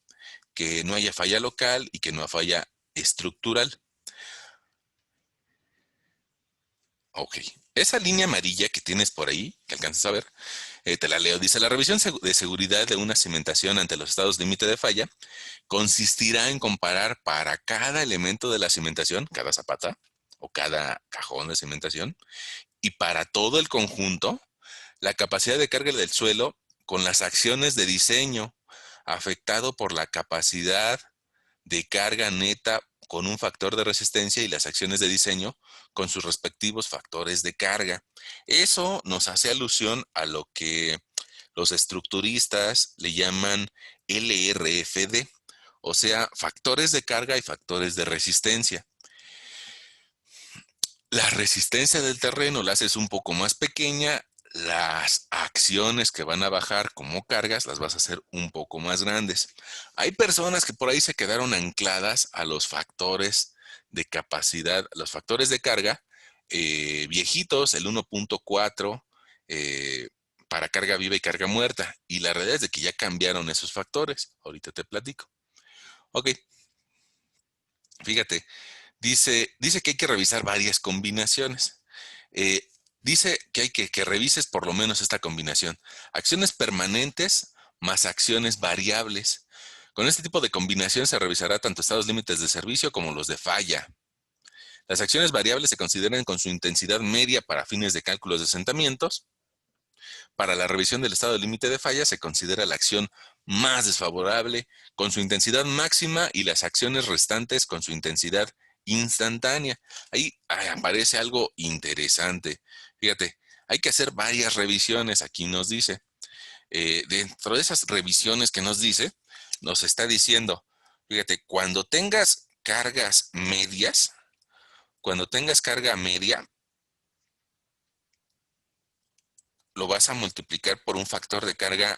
que no haya falla local y que no haya falla estructural. Ok, esa línea amarilla que tienes por ahí, que alcanzas a ver, te la leo. Dice, la revisión de seguridad de una cimentación ante los estados límite de falla consistirá en comparar para cada elemento de la cimentación, cada zapata o cada cajón de cimentación, y para todo el conjunto, la capacidad de carga del suelo con las acciones de diseño afectado por la capacidad de carga neta con un factor de resistencia y las acciones de diseño con sus respectivos factores de carga. Eso nos hace alusión a lo que los estructuristas le llaman LRFD, o sea, factores de carga y factores de resistencia. La resistencia del terreno la haces un poco más pequeña, las acciones que van a bajar como cargas las vas a hacer un poco más grandes. Hay personas que por ahí se quedaron ancladas a los factores de capacidad, los factores de carga viejitos, el 1.4 para carga viva y carga muerta. Y la realidad es de que ya cambiaron esos factores. Ahorita te platico. Ok, fíjate, dice que hay que revisar varias combinaciones. Eh, dice que hay que revises por lo menos esta combinación. Acciones permanentes más acciones variables. Con este tipo de combinación se revisará tanto estados límites de servicio como los de falla. Las acciones variables se consideran con su intensidad media para fines de cálculos de asentamientos. Para la revisión del estado límite de falla se considera la acción más desfavorable con su intensidad máxima y las acciones restantes con su intensidad instantánea. Ahí aparece algo interesante. Fíjate, hay que hacer varias revisiones, aquí nos dice. Dentro de esas revisiones que nos dice, nos está diciendo, fíjate, cuando tengas carga media, lo vas a multiplicar por un factor de carga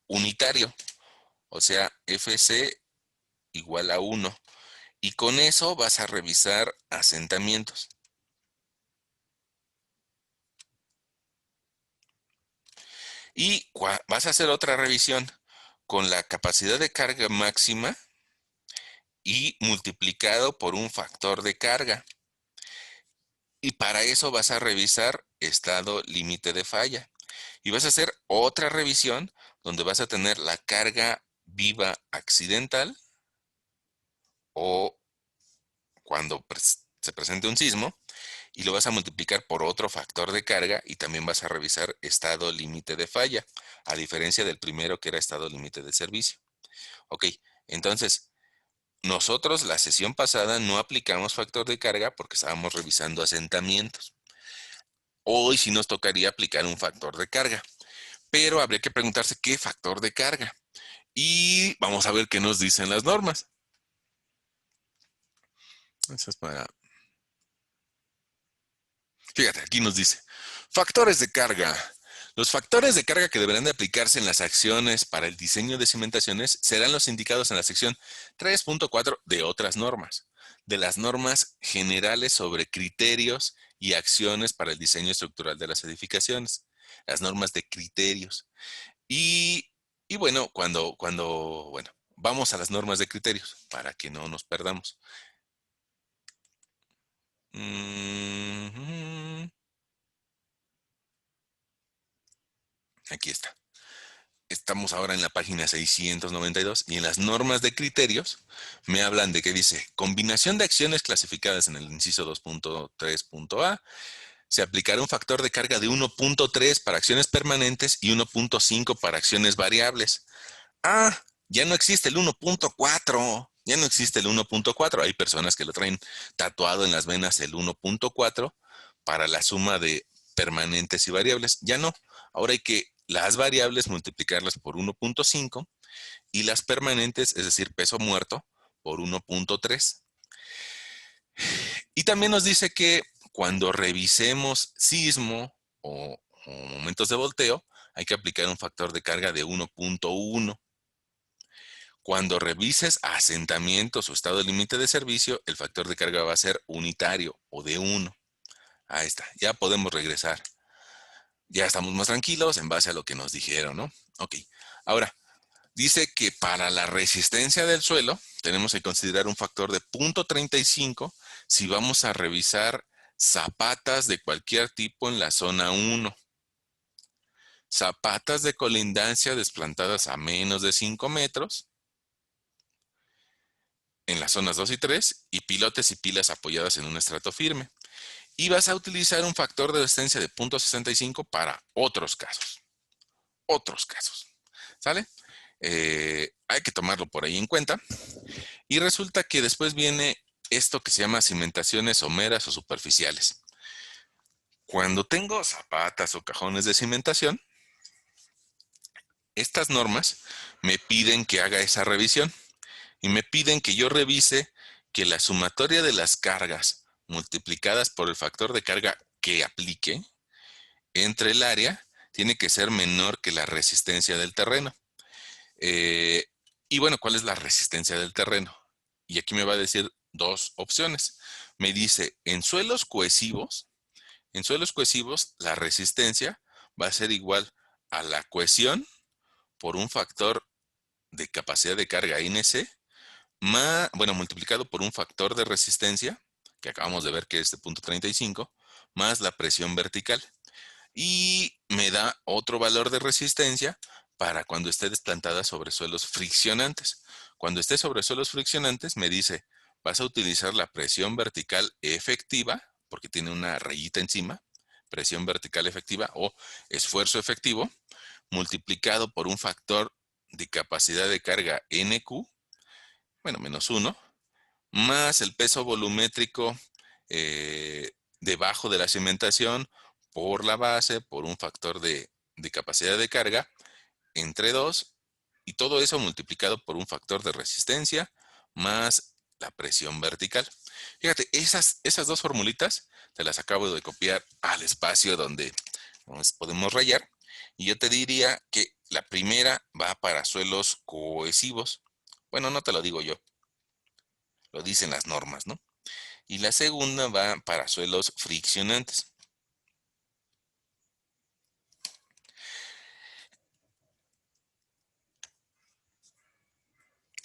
unitario, o sea, FC igual a 1. Y con eso vas a revisar asentamientos. Y vas a hacer otra revisión con la capacidad de carga máxima y multiplicado por un factor de carga. Y para eso vas a revisar estado límite de falla. Y vas a hacer otra revisión donde vas a tener la carga viva accidental o cuando se presente un sismo y lo vas a multiplicar por otro factor de carga y también vas a revisar estado límite de falla, a diferencia del primero que era estado límite de servicio. Ok, entonces nosotros la sesión pasada no aplicamos factor de carga porque estábamos revisando asentamientos. Hoy sí nos tocaría aplicar un factor de carga, pero habría que preguntarse qué factor de carga. Y vamos a ver qué nos dicen las normas. Eso es para... Fíjate, aquí nos dice, factores de carga. Los factores de carga que deberán de aplicarse en las acciones para el diseño de cimentaciones serán los indicados en la sección 3.4 de otras normas, de las normas generales sobre criterios y acciones para el diseño estructural de las edificaciones, las normas de criterios. Y, bueno, bueno, vamos a las normas de criterios para que no nos perdamos. Aquí está. Estamos ahora en la página 692 y en las normas de criterios me hablan de que dice combinación de acciones clasificadas en el inciso 2.3.a se aplicará un factor de carga de 1.3 para acciones permanentes y 1.5 para acciones variables. Ah, ya no existe el 1.4. Ya no existe el 1.4. Hay personas que lo traen tatuado en las venas el 1.4 para la suma de permanentes y variables. Ya no. Ahora hay que las variables multiplicarlas por 1.5 y las permanentes, es decir, peso muerto, por 1.3. Y también nos dice que cuando revisemos sismo o momentos de volteo, hay que aplicar un factor de carga de 1.1. Cuando revises asentamientos o estado límite de servicio, el factor de carga va a ser unitario o de 1. Ahí está, ya podemos regresar. Ya estamos más tranquilos en base a lo que nos dijeron, ¿no? Ok, ahora, dice que para la resistencia del suelo tenemos que considerar un factor de 0.35 si vamos a revisar zapatas de cualquier tipo en la zona 1. Zapatas de colindancia desplantadas a menos de 5 metros en las zonas 2 y 3 y pilotes y pilas apoyadas en un estrato firme. Y vas a utilizar un factor de resistencia de 0.65 para otros casos. Otros casos. ¿Sale? Hay que tomarlo por ahí en cuenta. Y resulta que después viene esto que se llama cimentaciones someras o superficiales. Cuando tengo zapatas o cajones de cimentación, estas normas me piden que haga esa revisión y me piden que yo revise que la sumatoria de las cargas multiplicadas por el factor de carga que aplique entre el área tiene que ser menor que la resistencia del terreno. Eh, y bueno, ¿cuál es la resistencia del terreno? Y aquí me va a decir dos opciones. Me dice, en suelos cohesivos, la resistencia va a ser igual a la cohesión por un factor de capacidad de carga NC, multiplicado por un factor de resistencia, que acabamos de ver que es de 0.35, más la presión vertical. Y me da otro valor de resistencia para cuando esté desplantada sobre suelos friccionantes. Cuando esté sobre suelos friccionantes, me dice, vas a utilizar la presión vertical efectiva, porque tiene una rayita encima, presión vertical efectiva o esfuerzo efectivo, multiplicado por un factor de capacidad de carga NQ, menos 1, más el peso volumétrico debajo de la cimentación por la base, por un factor de capacidad de carga, entre 2, y todo eso multiplicado por un factor de resistencia más la presión vertical. Fíjate, esas dos formulitas te las acabo de copiar al espacio donde nos podemos rayar, y yo te diría que la primera va para suelos cohesivos. Bueno, no te lo digo yo, lo dicen las normas, ¿no? Y la segunda va para suelos friccionantes.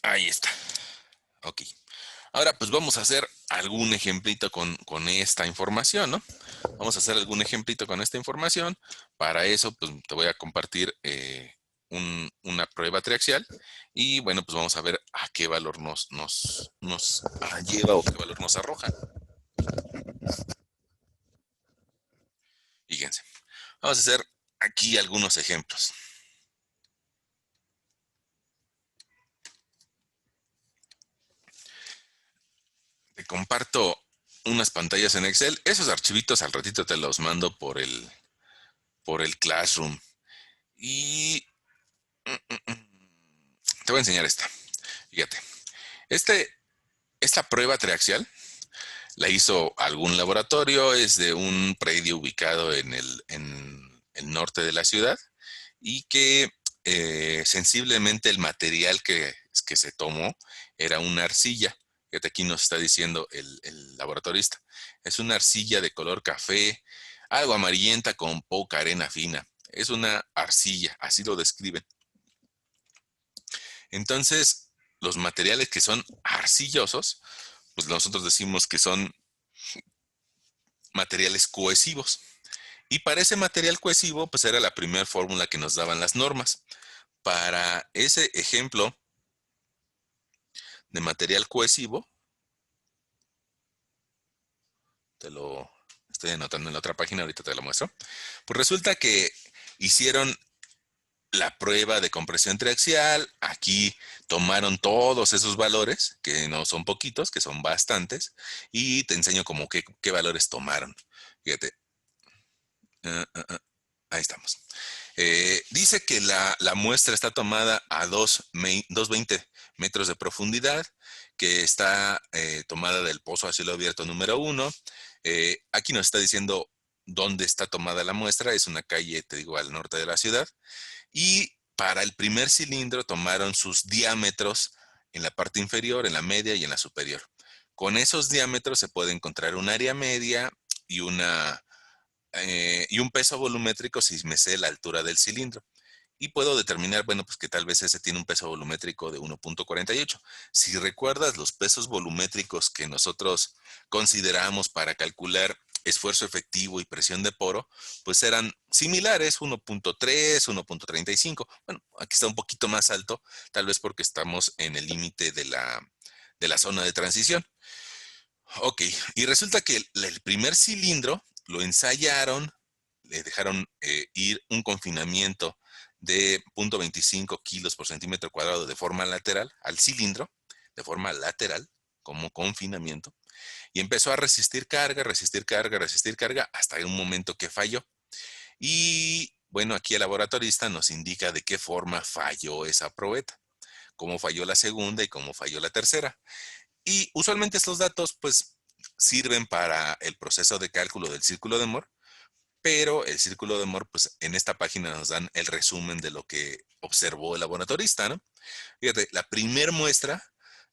Ahí está. Ok. Ahora pues vamos a hacer algún ejemplito con esta información, ¿no? Vamos a hacer algún ejemplito con esta información. Para eso pues te voy a compartir una prueba triaxial y bueno, pues vamos a ver a qué valor nos lleva o qué valor nos arroja. Fíjense, vamos a hacer aquí algunos ejemplos. Te comparto unas pantallas en Excel. Esos archivitos al ratito te los mando por el Classroom. Y te voy a enseñar esta. Fíjate. Este, esta prueba triaxial la hizo algún laboratorio, es de un predio ubicado en el norte de la ciudad y que sensiblemente el material que se tomó era una arcilla. Fíjate, aquí nos está diciendo el laboratorista. Es una arcilla de color café, algo amarillenta con poca arena fina. Es una arcilla, así lo describen. Entonces, los materiales que son arcillosos, pues nosotros decimos que son materiales cohesivos. Y para ese material cohesivo, pues era la primera fórmula que nos daban las normas. Para ese ejemplo de material cohesivo, te lo estoy anotando en la otra página, ahorita te lo muestro. Pues resulta que hicieron la prueba de compresión triaxial, aquí tomaron todos esos valores, que no son poquitos, que son bastantes, y te enseño como qué valores tomaron. Fíjate, ahí estamos. Dice que la muestra está tomada a 220 metros de profundidad, que está tomada del pozo a cielo abierto número 1. Aquí nos está diciendo dónde está tomada la muestra. Es una calle, te digo, al norte de la ciudad. Y para el primer cilindro tomaron sus diámetros en la parte inferior, en la media y en la superior. Con esos diámetros se puede encontrar un área media y y un peso volumétrico si me sé la altura del cilindro. Y puedo determinar, bueno, pues que tal vez ese tiene un peso volumétrico de 1.48. Si recuerdas los pesos volumétricos que nosotros consideramos para calcular esfuerzo efectivo y presión de poro, pues eran similares, 1.3, 1.35. Bueno, aquí está un poquito más alto, tal vez porque estamos en el límite de la zona de transición. Ok, y resulta que el primer cilindro lo ensayaron, le dejaron ir un confinamiento de 0.25 kilos por centímetro cuadrado de forma lateral al cilindro, de forma lateral, como confinamiento, y empezó a resistir carga, resistir carga, resistir carga, hasta un momento que falló. Y bueno, aquí el laboratorista nos indica de qué forma falló esa probeta, cómo falló la segunda y cómo falló la tercera. Y usualmente estos datos pues sirven para el proceso de cálculo del círculo de Moore, pero el círculo de Moore pues en esta página nos dan el resumen de lo que observó el laboratorista, ¿no? Fíjate, la primer muestra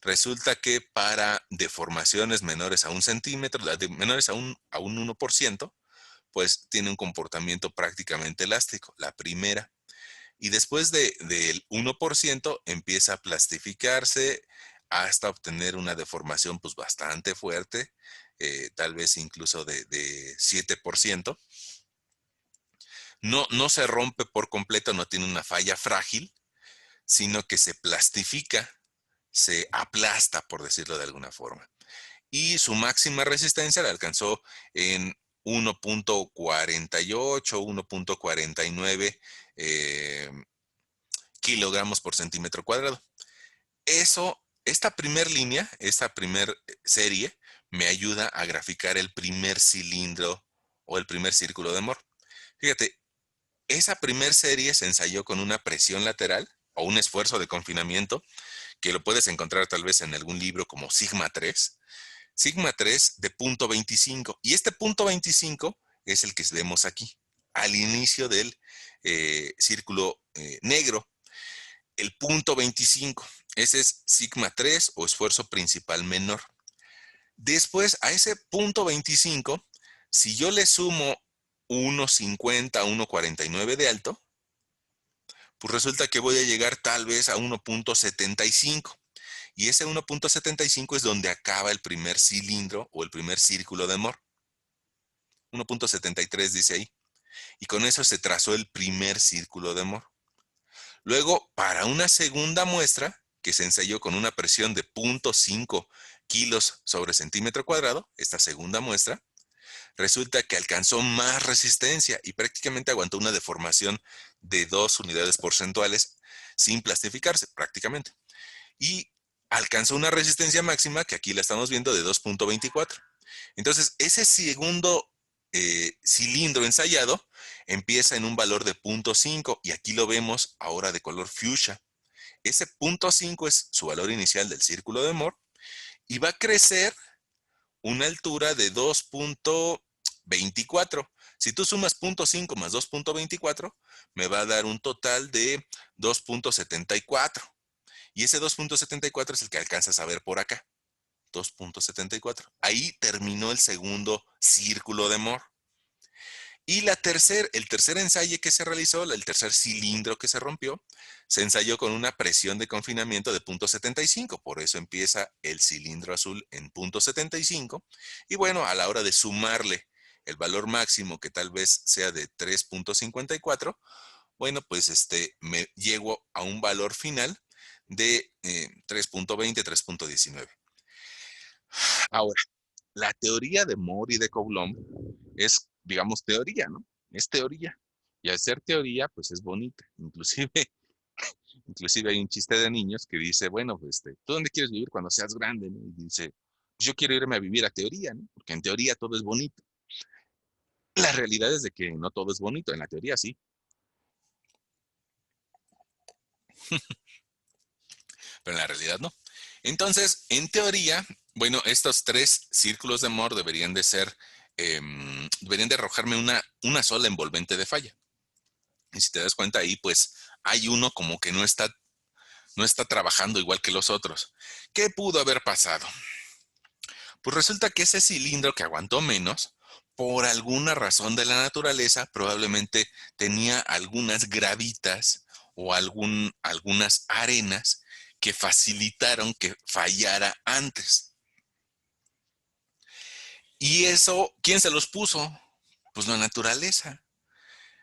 resulta que para deformaciones menores a 1 centímetro, menores a un 1%, pues tiene un comportamiento prácticamente elástico, la primera. Y después del 1% empieza a plastificarse hasta obtener una deformación pues bastante fuerte, tal vez incluso de 7%. No se rompe por completo, no tiene una falla frágil, sino que se plastifica, se aplasta, por decirlo de alguna forma. Y su máxima resistencia la alcanzó en 1.48, 1.49 kilogramos por centímetro cuadrado. Esta primer línea, esta primer serie, me ayuda a graficar el primer cilindro o el primer círculo de Moore. Fíjate, esa primer serie se ensayó con una presión lateral o un esfuerzo de confinamiento, que lo puedes encontrar tal vez en algún libro como Sigma 3 de 0.25. Y este 0.25 es el que vemos aquí, al inicio del círculo negro. El punto 25, ese es sigma 3 o esfuerzo principal menor. Después, a ese punto 25, si yo le sumo 1.50, 1.49 de alto, pues resulta que voy a llegar tal vez a 1.75. Y ese 1.75 es donde acaba el primer cilindro o el primer círculo de Moore. 1.73 dice ahí. Y con eso se trazó el primer círculo de Moore. Luego, para una segunda muestra, que se ensayó con una presión de 0.5 kilos sobre centímetro cuadrado, esta segunda muestra, resulta que alcanzó más resistencia y prácticamente aguantó una deformación de 2 unidades porcentuales sin plastificarse, prácticamente. Y alcanzó una resistencia máxima, que aquí la estamos viendo, de 2.24. Entonces, ese segundo cilindro ensayado empieza en un valor de 0.5 y aquí lo vemos ahora de color fuchsia. Ese 0.5 es su valor inicial del círculo de Moore y va a crecer una altura de 2.24. Si tú sumas 0.5 más 2.24, me va a dar un total de 2.74. Y ese 2.74 es el que alcanzas a ver por acá. 2.74. Ahí terminó el segundo círculo de Moore. Y el tercer ensayo que se realizó, el tercer cilindro que se rompió, se ensayó con una presión de confinamiento de 0.75. Por eso empieza el cilindro azul en 0.75. Y bueno, a la hora de sumarle el valor máximo, que tal vez sea de 3.54, bueno, pues me llego a un valor final de 3.20, 3.19. Ahora, la teoría de Moore y de Coulomb es, digamos, teoría, ¿no? Es teoría. Y al ser teoría, pues es bonita. Inclusive hay un chiste de niños que dice, bueno, pues, ¿tú dónde quieres vivir cuando seas grande? ¿No? Y dice, pues yo quiero irme a vivir a teoría, ¿no? Porque en teoría todo es bonito. La realidad es de que no todo es bonito, en la teoría sí. pero en la realidad no. Entonces, en teoría, bueno, estos tres círculos de Moore deberían de arrojarme una sola envolvente de falla. Y si te das cuenta ahí, pues hay uno como que no está trabajando igual que los otros. ¿Qué pudo haber pasado? Pues resulta que ese cilindro que aguantó menos, por alguna razón de la naturaleza, probablemente tenía algunas gravitas o algunas arenas que facilitaron que fallara antes. Y eso, ¿quién se los puso? Pues la naturaleza.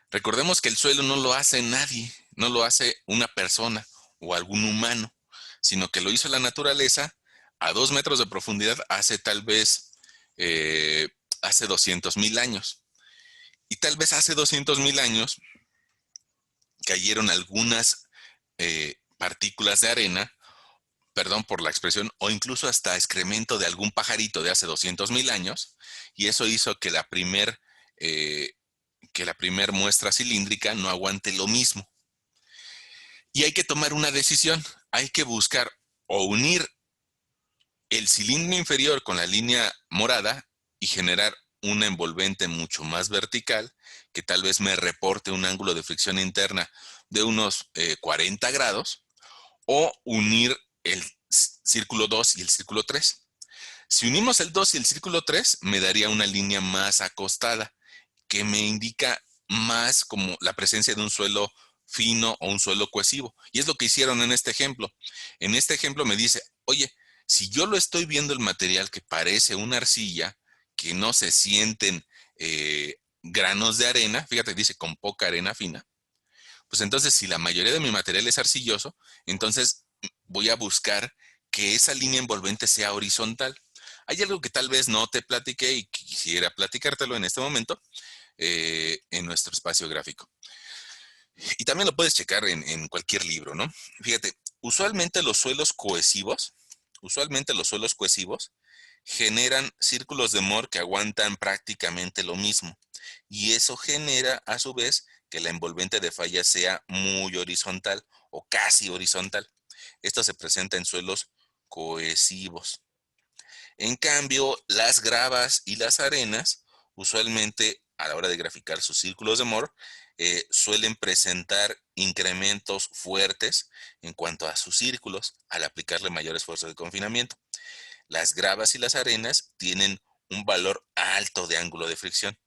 Recordemos que el suelo no lo hace nadie, no lo hace una persona o algún humano, sino que lo hizo la naturaleza a 2 metros de profundidad hace tal vez, eh, hace 200,000 años. Y tal vez hace 200,000 años cayeron algunas partículas de arena, perdón por la expresión, o incluso hasta excremento de algún pajarito de hace 200,000 años, y eso hizo eh, que la primer muestra cilíndrica no aguante lo mismo. Y hay que tomar una decisión, hay que buscar o unir el cilindro inferior con la línea morada y generar una envolvente mucho más vertical que tal vez me reporte un ángulo de fricción interna de unos 40 grados, o unir el círculo 2 y el círculo 3. Si unimos el 2 y el círculo 3, me daría una línea más acostada que me indica más como la presencia de un suelo fino o un suelo cohesivo. Y es lo que hicieron en este ejemplo. En este ejemplo me dice, oye, si yo lo estoy viendo el material que parece una arcilla, que no se sienten granos de arena, fíjate, dice con poca arena fina, pues entonces si la mayoría de mi material es arcilloso, entonces voy a buscar que esa línea envolvente sea horizontal. Hay algo que tal vez no te platiqué y quisiera platicártelo en este momento, en nuestro espacio gráfico. Y también lo puedes checar en cualquier libro, ¿no? Fíjate, usualmente los suelos cohesivos generan círculos de Moore que aguantan prácticamente lo mismo. Y eso genera, a su vez, que la envolvente de falla sea muy horizontal o casi horizontal. Esto se presenta en suelos cohesivos. En cambio, las gravas y las arenas, usualmente a la hora de graficar sus círculos de Moore, suelen presentar incrementos fuertes en cuanto a sus círculos al aplicarle mayores fuerzas de confinamiento. Las gravas y las arenas tienen un valor alto de ángulo de fricción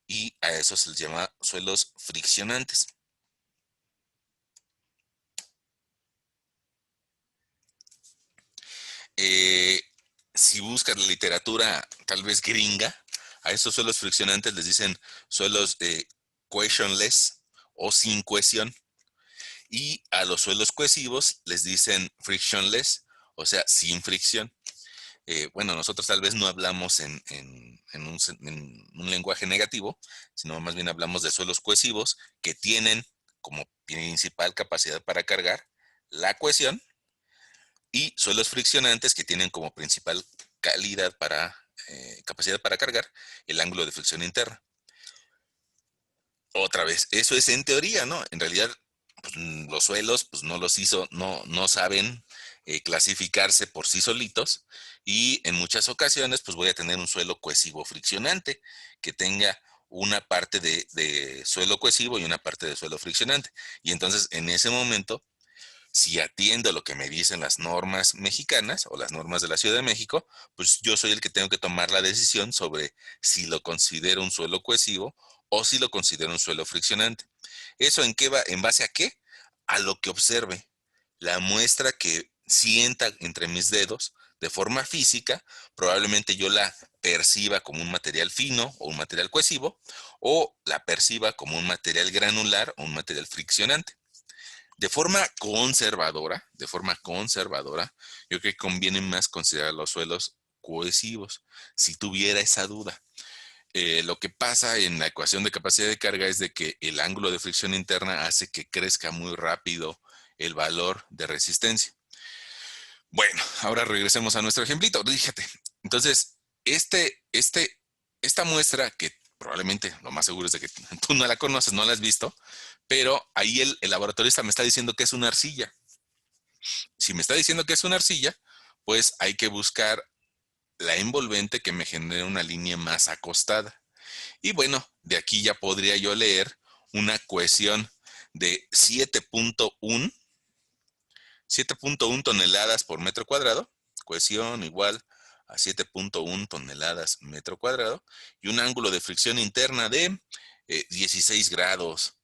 y a eso se les llama suelos friccionantes. Eh, si buscas la literatura tal vez gringa, a estos suelos friccionantes les dicen suelos cohesionless o sin cohesión. Y a los suelos cohesivos les dicen frictionless, o sea, sin fricción. Bueno, nosotros tal vez no hablamos en un lenguaje negativo, sino más bien hablamos de suelos cohesivos que tienen como principal capacidad para cargar la cohesión, y suelos friccionantes que tienen como principal capacidad para cargar el ángulo de fricción interna. Otra vez, eso es en teoría, ¿no? En realidad, pues, los suelos, pues no los hizo, no saben clasificarse por sí solitos, y en muchas ocasiones, pues voy a tener un suelo cohesivo friccionante que tenga una parte de suelo cohesivo y una parte de suelo friccionante. Y entonces, en ese momento, si atiendo lo que me dicen las normas mexicanas o las normas de la Ciudad de México, pues yo soy el que tengo que tomar la decisión sobre si lo considero un suelo cohesivo o si lo considero un suelo friccionante. ¿Eso en qué va? ¿En base a qué? A lo que observe. La muestra que sienta entre mis dedos de forma física, probablemente yo la perciba como un material fino o un material cohesivo, o la perciba como un material granular o un material friccionante. De forma conservadora, yo creo que conviene más considerar los suelos cohesivos, si tuviera esa duda. Lo que pasa en la ecuación de capacidad de carga es de que el ángulo de fricción interna hace que crezca muy rápido el valor de resistencia. Bueno, ahora regresemos a nuestro ejemplito. Fíjate, entonces, esta muestra, que probablemente lo más seguro es de que tú no la conoces, no la has visto, pero ahí el laboratorista me está diciendo que es una arcilla. Si me está diciendo que es una arcilla, pues hay que buscar la envolvente que me genere una línea más acostada. Y bueno, de aquí ya podría yo leer una cohesión de 7.1 toneladas por metro cuadrado, cohesión igual a 7.1 toneladas metro cuadrado, y un ángulo de fricción interna de 16 grados.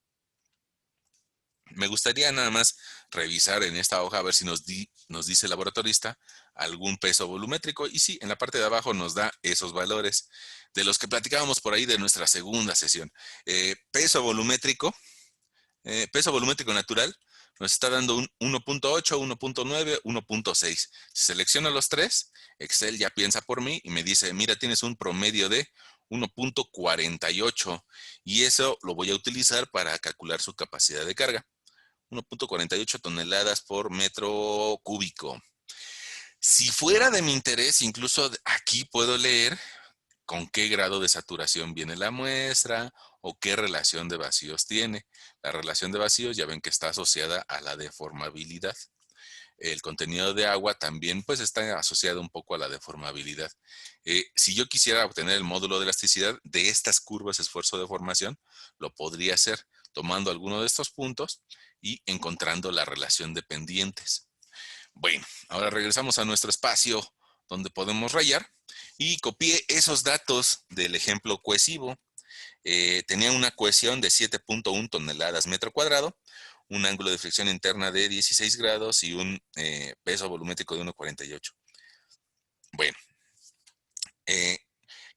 Me gustaría nada más revisar en esta hoja a ver si nos dice el laboratorista algún peso volumétrico. Y sí, en la parte de abajo nos da esos valores de los que platicábamos por ahí de nuestra segunda sesión. Peso volumétrico natural nos está dando un 1.8, 1.9, 1.6. Si selecciono los tres, Excel ya piensa por mí y me dice, mira, tienes un promedio de 1.48 y eso lo voy a utilizar para calcular su capacidad de carga. 1.48 toneladas por metro cúbico. Si fuera de mi interés, incluso aquí puedo leer con qué grado de saturación viene la muestra o qué relación de vacíos tiene. La relación de vacíos ya ven que está asociada a la deformabilidad. El contenido de agua también pues está asociado un poco a la deformabilidad. Si yo quisiera obtener el módulo de elasticidad de estas curvas esfuerzo de formación, lo podría hacer tomando alguno de estos puntos y encontrando la relación de pendientes. Bueno, ahora regresamos a nuestro espacio donde podemos rayar y copié esos datos del ejemplo cohesivo. Tenía una cohesión de 7.1 toneladas metro cuadrado, un ángulo de fricción interna de 16 grados y un peso volumétrico de 1.48. Bueno, eh,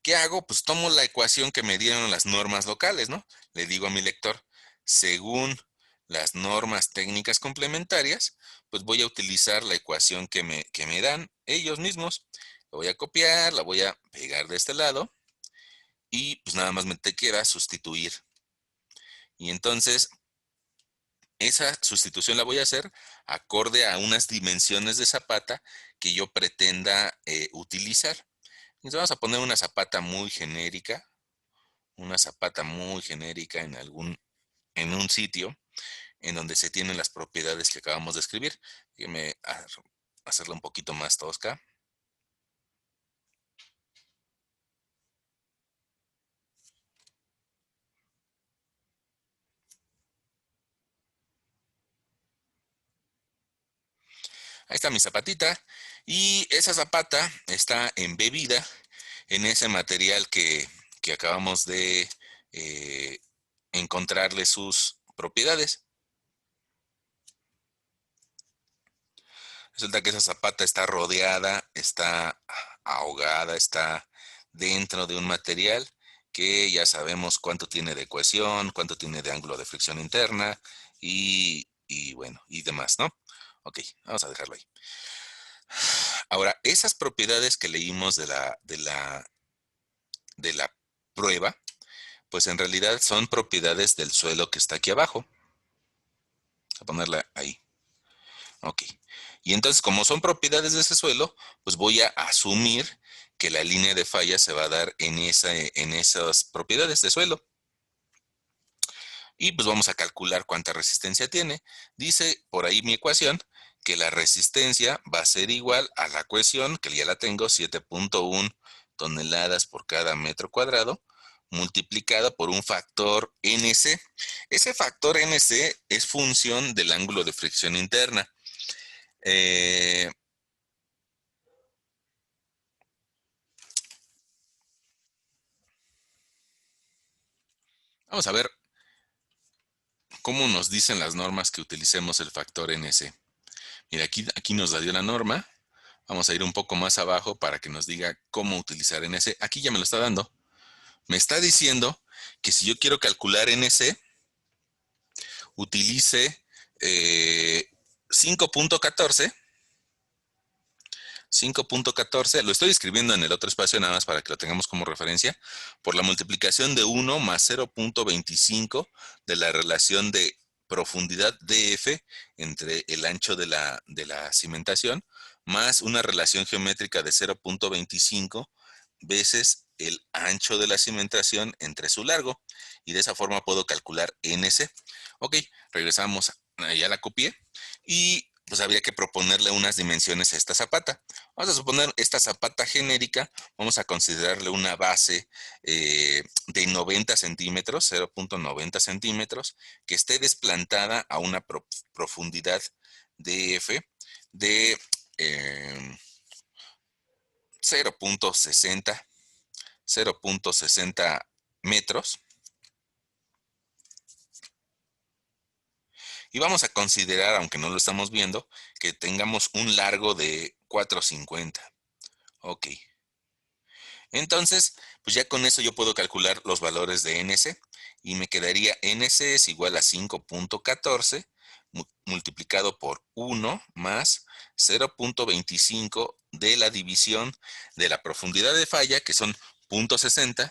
¿qué hago? Pues tomo la ecuación que me dieron las normas locales, ¿no? Le digo a mi lector, según las normas técnicas complementarias, pues voy a utilizar la ecuación que me dan ellos mismos. La voy a copiar, la voy a pegar de este lado y pues nada más me te queda sustituir. Y entonces esa sustitución la voy a hacer acorde a unas dimensiones de zapata que yo pretenda utilizar. Entonces vamos a poner una zapata muy genérica en un sitio en donde se tienen las propiedades que acabamos de escribir. Déjenme hacerla un poquito más tosca. Ahí está mi zapatita. Y esa zapata está embebida en ese material que acabamos de eh, encontrarle sus propiedades. Resulta que esa zapata está rodeada, está ahogada, está dentro de un material que ya sabemos cuánto tiene de cohesión, cuánto tiene de ángulo de fricción interna y bueno, y demás, ¿no? Ok, vamos a dejarlo ahí. Ahora, esas propiedades que leímos de la prueba, pues en realidad son propiedades del suelo que está aquí abajo. Vamos a ponerla ahí. Ok. Y entonces, como son propiedades de ese suelo, pues voy a asumir que la línea de falla se va a dar en esas propiedades de suelo. Y pues vamos a calcular cuánta resistencia tiene. Dice por ahí mi ecuación que la resistencia va a ser igual a la cohesión, que ya la tengo, 7.1 toneladas por cada metro cuadrado, multiplicada por un factor NC. Ese factor NC es función del ángulo de fricción interna. Eh, Vamos a ver cómo nos dicen las normas que utilicemos el factor NC. Mira, aquí nos la dio la norma. Vamos a ir un poco más abajo para que nos diga cómo utilizar NC. Aquí ya me lo está dando. Me está diciendo que si yo quiero calcular NC, utilice 5.14. 5.14, lo estoy escribiendo en el otro espacio nada más para que lo tengamos como referencia, por la multiplicación de 1 más 0.25 de la relación de profundidad DF entre el ancho de la cimentación, más una relación geométrica de 0.25 veces el ancho de la cimentación entre su largo. Y de esa forma puedo calcular NC. Ok, regresamos, ya la copié. Y pues habría que proponerle unas dimensiones a esta zapata. Vamos a suponer esta zapata genérica, vamos a considerarle una base de 90 centímetros, 0.90 centímetros, que esté desplantada a una profundidad DF de 0.60 metros. Y vamos a considerar, aunque no lo estamos viendo, que tengamos un largo de 4.50. Ok. Entonces, pues ya con eso yo puedo calcular los valores de NC y me quedaría NC es igual a 5.14 multiplicado por 1 más 0.25 de la división de la profundidad de falla, que son 0.60,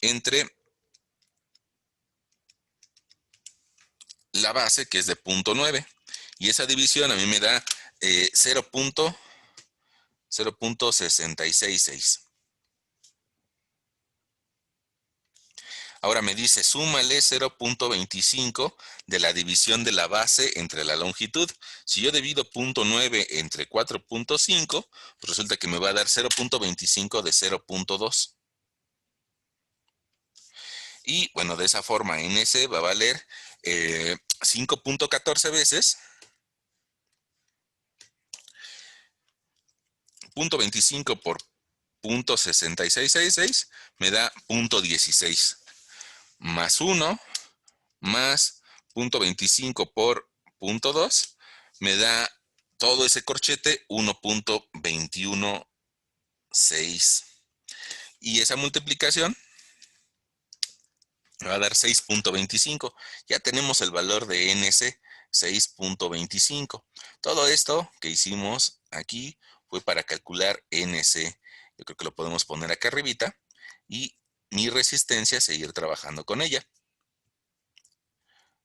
entre la base, que es de 0.9. Y esa división a mí me da 0.666. Ahora me dice, súmale 0.25 de la división de la base entre la longitud. Si yo divido 0.9 entre 4.5, pues resulta que me va a dar 0.25 de 0.2. Y bueno, de esa forma NC va a valer 5.14 veces 0.25 por 0.6666 me da 0.16 más 1 más 0.25 por 0.2 me da todo ese corchete 1.216. Y esa multiplicación me va a dar 6.25. Ya tenemos el valor de NC, 6.25. Todo esto que hicimos aquí fue para calcular NC. Yo creo que lo podemos poner acá arribita y mi resistencia, seguir trabajando con ella.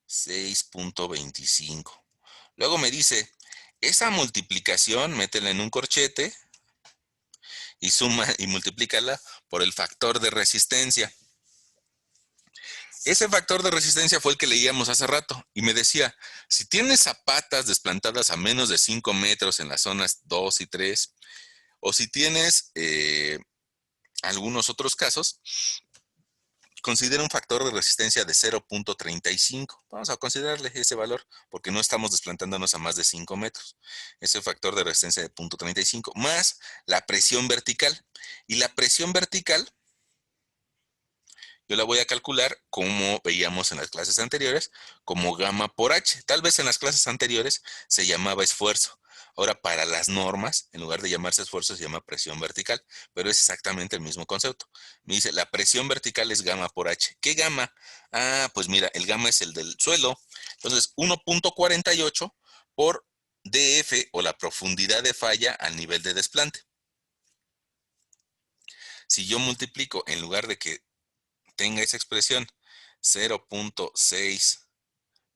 6.25. Luego me dice, esa multiplicación, métela en un corchete y suma y multiplícala por el factor de resistencia. Ese factor de resistencia fue el que leíamos hace rato y me decía, si tienes zapatas desplantadas a menos de 5 metros en las zonas 2 y 3, o si tienes algunos otros casos, considera un factor de resistencia de 0.35. Vamos a considerarle ese valor porque no estamos desplantándonos a más de 5 metros. Ese factor de resistencia de 0.35 más la presión vertical. Y la presión vertical yo la voy a calcular como veíamos en las clases anteriores, como gamma por H. Tal vez en las clases anteriores se llamaba esfuerzo. Ahora, para las normas, en lugar de llamarse esfuerzo, se llama presión vertical, pero es exactamente el mismo concepto. Me dice, la presión vertical es gamma por H. ¿Qué gamma? Ah, pues mira, el gamma es el del suelo. Entonces, 1.48 por DF, o la profundidad de falla al nivel de desplante. Si yo multiplico, en lugar de que tenga esa expresión, 0.6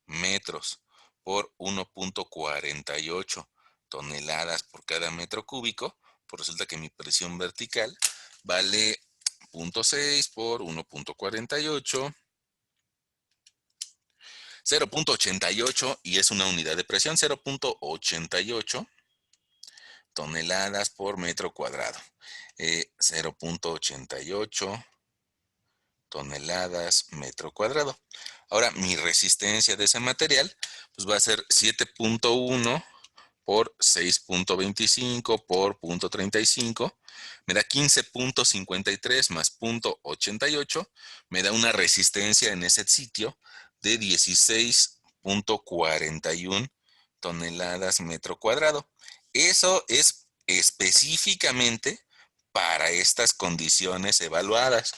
metros por 1.48 toneladas por cada metro cúbico, pues resulta que mi presión vertical vale 0.6 por 1.48, 0.88, y es una unidad de presión, 0.88 toneladas por metro cuadrado. 0.88 toneladas metro cuadrado. Ahora, mi resistencia de ese material pues va a ser 7.1 por 6.25 por 0.35, me da 15.53 más 0.88, me da una resistencia en ese sitio de 16.41 toneladas metro cuadrado. Eso es específicamente para estas condiciones evaluadas.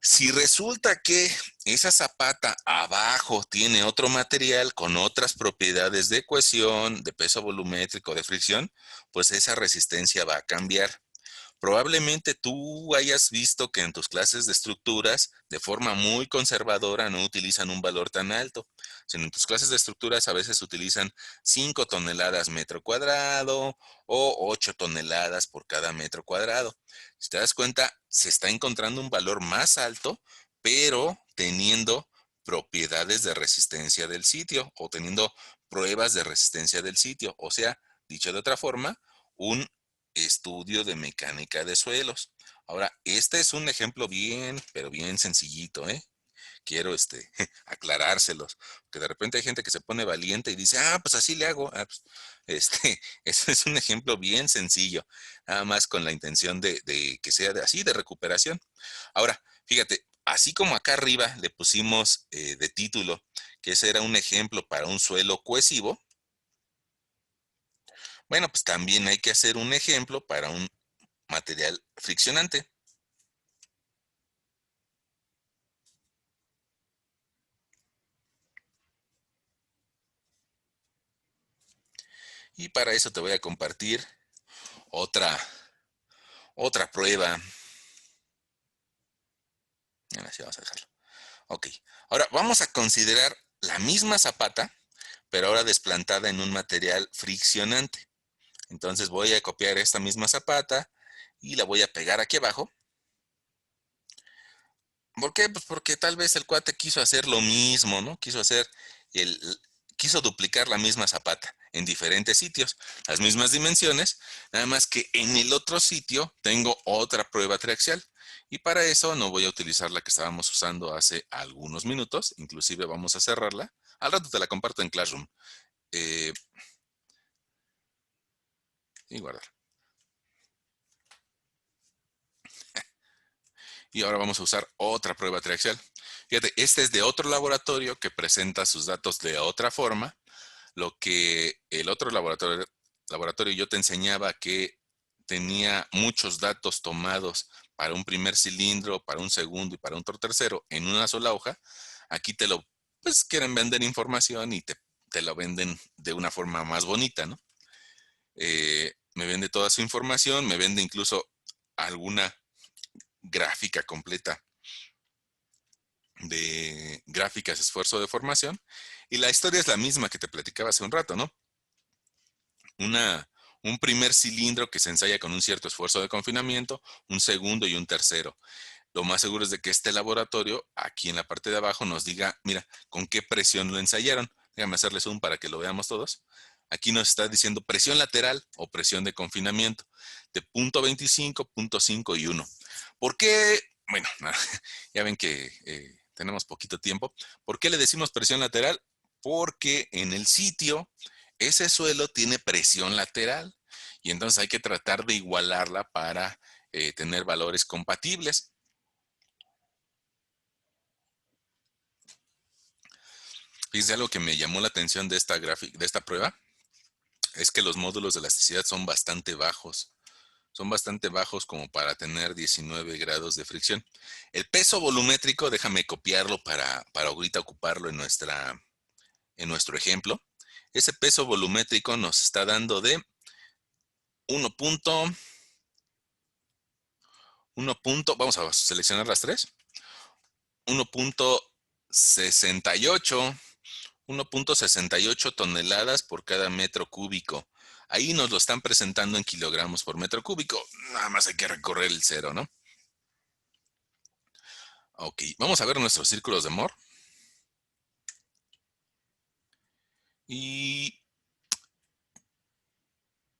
Si resulta que esa zapata abajo tiene otro material con otras propiedades de cohesión, de peso volumétrico, de fricción, pues esa resistencia va a cambiar. Probablemente tú hayas visto que en tus clases de estructuras, de forma muy conservadora, no utilizan un valor tan alto, sino en tus clases de estructuras a veces utilizan 5 toneladas metro cuadrado o 8 toneladas por cada metro cuadrado. Si te das cuenta, se está encontrando un valor más alto, pero teniendo propiedades de resistencia del sitio o teniendo pruebas de resistencia del sitio. O sea, dicho de otra forma, un estudio de mecánica de suelos. Ahora, este es un ejemplo bien, pero bien sencillito, ¿eh? Quiero aclarárselos, que de repente hay gente que se pone valiente y dice, pues así le hago. Pues, eso es un ejemplo bien sencillo, nada más con la intención de que sea así, de recuperación. Ahora, fíjate, así como acá arriba le pusimos de título que ese era un ejemplo para un suelo cohesivo, bueno, pues también hay que hacer un ejemplo para un material friccionante. Y para eso te voy a compartir otra, otra prueba. Ahora sí, vamos a dejarlo. Ok, ahora vamos a considerar la misma zapata, pero ahora desplantada en un material friccionante. Entonces voy a copiar esta misma zapata y la voy a pegar aquí abajo. ¿Por qué? Pues porque tal vez el cuate quiso hacer lo mismo, ¿no? El, quiso duplicar la misma zapata en diferentes sitios, las mismas dimensiones, nada más que en el otro sitio tengo otra prueba triaxial. Y para eso no voy a utilizar la que estábamos usando hace algunos minutos, inclusive vamos a cerrarla. Al rato te la comparto en Classroom. Eh, y guardar. Y ahora vamos a usar otra prueba triaxial. Fíjate, este es de otro laboratorio que presenta sus datos de otra forma. Lo que el otro laboratorio yo te enseñaba que tenía muchos datos tomados para un primer cilindro, para un segundo y para un tercero en una sola hoja. Aquí pues quieren vender información y te lo venden de una forma más bonita, ¿no? Me vende toda su información, me vende incluso alguna gráfica completa de gráficas, esfuerzo de formación. Y la historia es la misma que te platicaba hace un rato, ¿no? una, un primer cilindro que se ensaya con un cierto esfuerzo de confinamiento, un segundo y un tercero. Lo más seguro es de que este laboratorio, aquí en la parte de abajo, nos diga, mira, con qué presión lo ensayaron. Déjame hacerle zoom para que lo veamos todos. Aquí nos está diciendo presión lateral o presión de confinamiento de punto 25, punto 5 y 1. ¿Por qué? Bueno, ya ven que tenemos poquito tiempo. ¿Por qué le decimos presión lateral? Porque en el sitio ese suelo tiene presión lateral y entonces hay que tratar de igualarla para tener valores compatibles. Fíjense, algo que me llamó la atención de de esta prueba es que los módulos de elasticidad son bastante bajos. Son bastante bajos como para tener 19 grados de fricción. El peso volumétrico, déjame copiarlo para ahorita ocuparlo en nuestro ejemplo. Ese peso volumétrico nos está dando de 1 vamos a seleccionar las tres, 1.68 1.68 toneladas por cada metro cúbico. Ahí nos lo están presentando en kilogramos por metro cúbico. Nada más hay que recorrer el cero, ¿no? Ok, vamos a ver nuestros círculos de Moore. Y...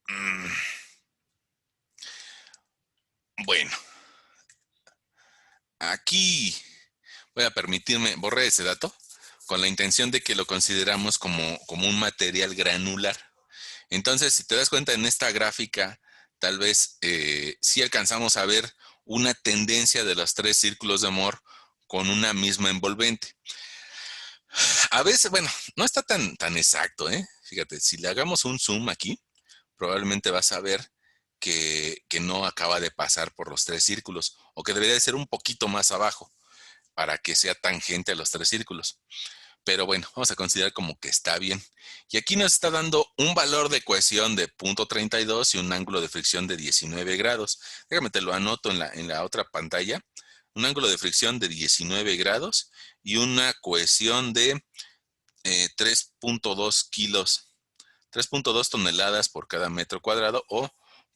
Mmm, bueno, aquí voy a permitirme, borré ese dato con la intención de que lo consideramos como un material granular. Entonces, si te das cuenta en esta gráfica, tal vez sí alcanzamos a ver una tendencia de los tres círculos de Moore con una misma envolvente. A veces, bueno, no está tan exacto, ¿eh? Fíjate, si le hagamos un zoom aquí, probablemente vas a ver que no acaba de pasar por los tres círculos o que debería de ser un poquito más abajo para que sea tangente a los tres círculos. pero bueno, vamos a considerar como que está bien. Y aquí nos está dando un valor de cohesión de 0.32 y un ángulo de fricción de 19 grados. Déjame te lo anoto en la otra pantalla. Un ángulo de fricción de 19 grados y una cohesión de 3.2 kilos, 3.2 toneladas por cada metro cuadrado o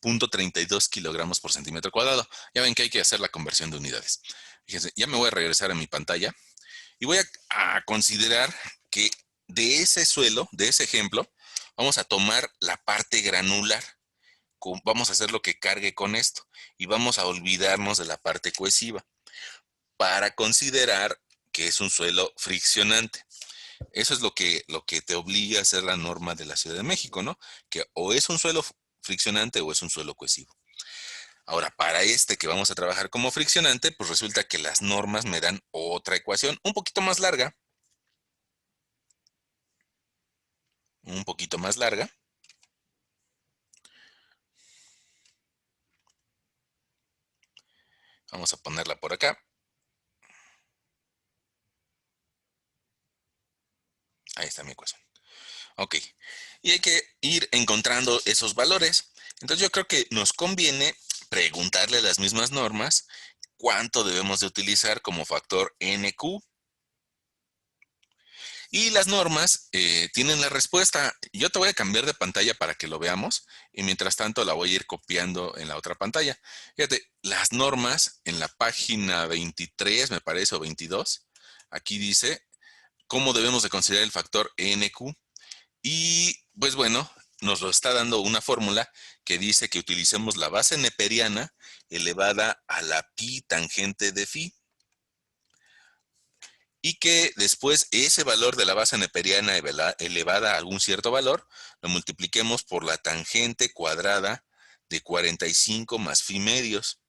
0.32 kilogramos por centímetro cuadrado. Ya ven que hay que hacer la conversión de unidades. Fíjense, ya me voy a regresar a mi pantalla y voy a considerar que de ese suelo, de ese ejemplo, vamos a tomar la parte granular. Vamos a hacer lo que cargue con esto y vamos a olvidarnos de la parte cohesiva para considerar que es un suelo friccionante. Eso es lo que te obliga a hacer la norma de la Ciudad de México, ¿no? Que o es un suelo friccionante o es un suelo cohesivo. Ahora, para este que vamos a trabajar como friccionante, pues resulta que las normas me dan otra ecuación un poquito más larga, un poquito más larga. Vamos a ponerla por acá. Ahí está mi ecuación. Ok. Y hay que ir encontrando esos valores. Entonces yo creo que nos conviene preguntarle a las mismas normas cuánto debemos de utilizar como factor NQ. Y las normas tienen la respuesta. Yo te voy a cambiar de pantalla para que lo veamos y mientras tanto la voy a ir copiando en la otra pantalla. Fíjate, las normas en la página 23, me parece, o 22, aquí dice cómo debemos de considerar el factor NQ. Y pues bueno, nos lo está dando una fórmula que dice que utilicemos la base neperiana elevada a la pi tangente de phi. Y que después ese valor de la base neperiana elevada a algún cierto valor, lo multipliquemos por la tangente cuadrada de 45 más phi medios.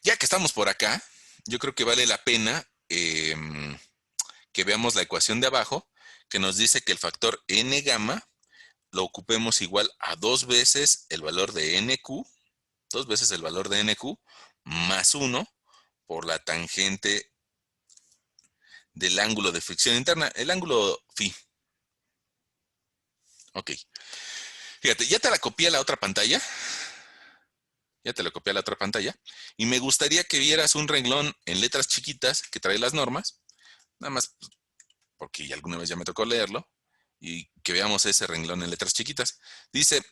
Ya que estamos por acá, yo creo que vale la pena que veamos la ecuación de abajo, que nos dice que el factor n gamma lo ocupemos igual a dos veces el valor de nq, dos veces el valor de nq, más 1 por la tangente del ángulo de fricción interna, el ángulo phi. Ok. Fíjate, ya te la copié a la otra pantalla. Ya te la copié a la otra pantalla. Y me gustaría que vieras un renglón en letras chiquitas que trae las normas. Nada más porque alguna vez ya me tocó leerlo. Y que veamos ese renglón en letras chiquitas. Dice,